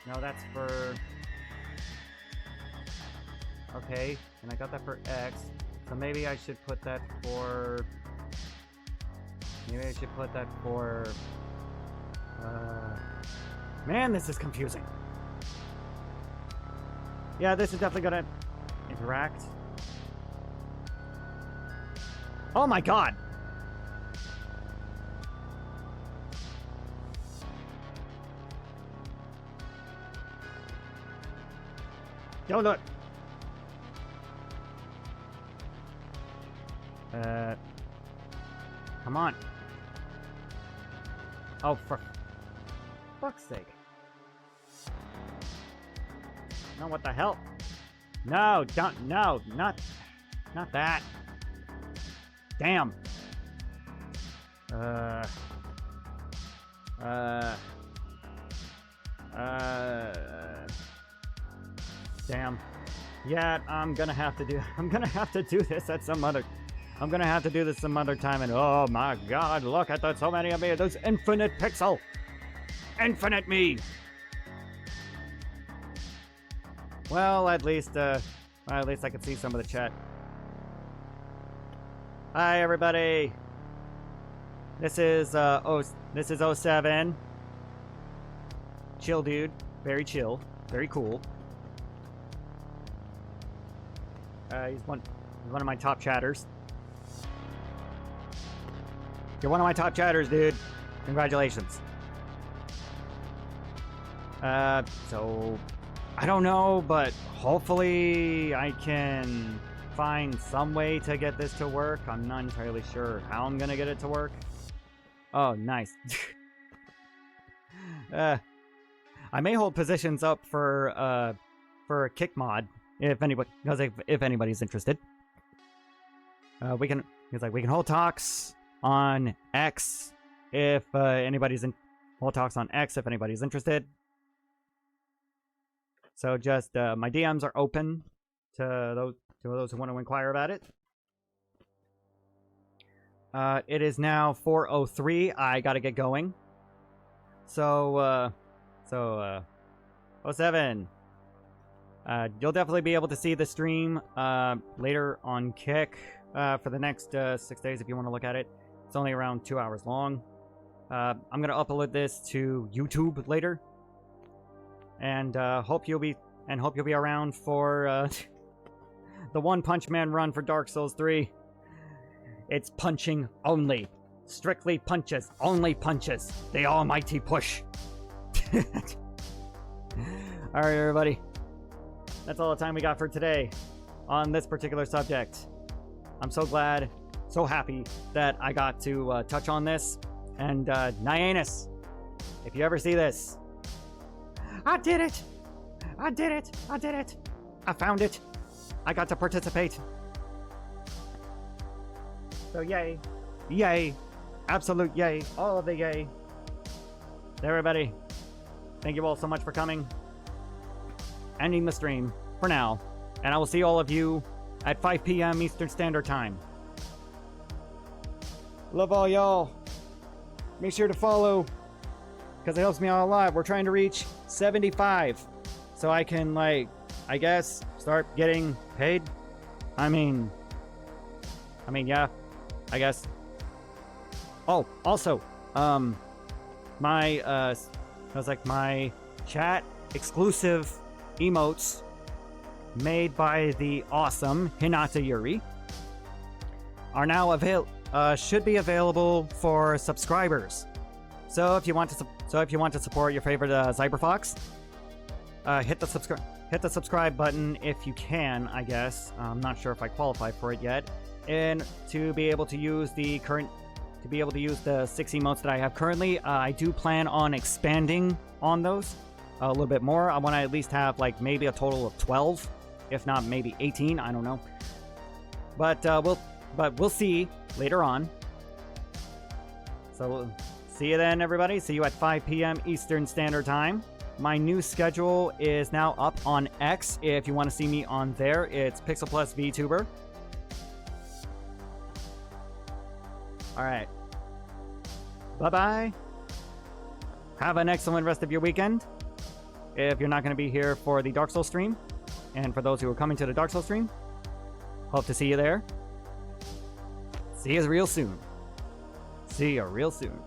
No, that's for... Okay, and I got that for X. So maybe I should put that for... Maybe I should put that for... Man, this is confusing. Yeah, this is definitely gonna interact. Oh my god! Don't look! Come on. Oh, for fuck's sake. No, what the hell? No, don't, no, not that. Damn. Damn. Yeah, I'm gonna have to do this at some other... I'm gonna have to do this some other time, and oh my god, look at that, so many of me, those infinite pixel! Infinite me! Well, at least I can see some of the chat. Hi, everybody! This is, this is 07. Chill dude. Very chill. Very cool. He's one of my top chatters. You're one of my top chatters, dude. Congratulations. So... I don't know, but hopefully I can find some way to get this to work. I'm not entirely sure how I'm gonna get it to work. Oh, nice. I may hold positions up for a kick mod if anybody's interested. We can hold talks on X if anybody's interested. So just my DMs are open to to those who want to inquire about it. It is now 4:03. I gotta get going. So 07. You'll definitely be able to see the stream later on Kick for the next 6 days if you want to look at it. It's only around 2 hours long. I'm gonna upload this to YouTube later, and hope you'll be around for the One Punch Man run for Dark Souls 3. It's punching only. Strictly punches. Only punches. The almighty push. Alright, everybody. That's all the time we got for today on this particular subject. I'm so glad, so happy that I got to touch on this. And Nyanus, if you ever see this, I did it! I did it! I did it! I found it! I got to participate. So yay. Yay. Absolute yay. All of the yay. Everybody, thank you all so much for coming. Ending the stream for now. And I will see all of you at 5 p.m. Eastern Standard Time. Love all y'all. Make sure to follow, because it helps me out a lot. We're trying to reach 75. So I can, like, I guess, start getting paid. I mean, yeah, I guess. Oh, also, my chat exclusive emotes made by the awesome Hinata Yuri are now should be available for subscribers. So if you want to support your favorite Cyberfox, hit the subscribe button if you can. I guess I'm not sure if I qualify for it yet, and to be able to use the 6 emotes that I have currently. I do plan on expanding on those a little bit more. I want to at least have like maybe a total of 12, if not maybe 18. I don't know, but we'll see later on. So we'll see you then, everybody. See you at 5 p.m. Eastern Standard Time. My new schedule is now up on X. If you want to see me on there, it's Pixel Plus VTuber. All right. Bye-bye. Have an excellent rest of your weekend. If you're not going to be here for the Dark Souls stream, and for those who are coming to the Dark Souls stream, hope to see you there. See you real soon. See you real soon.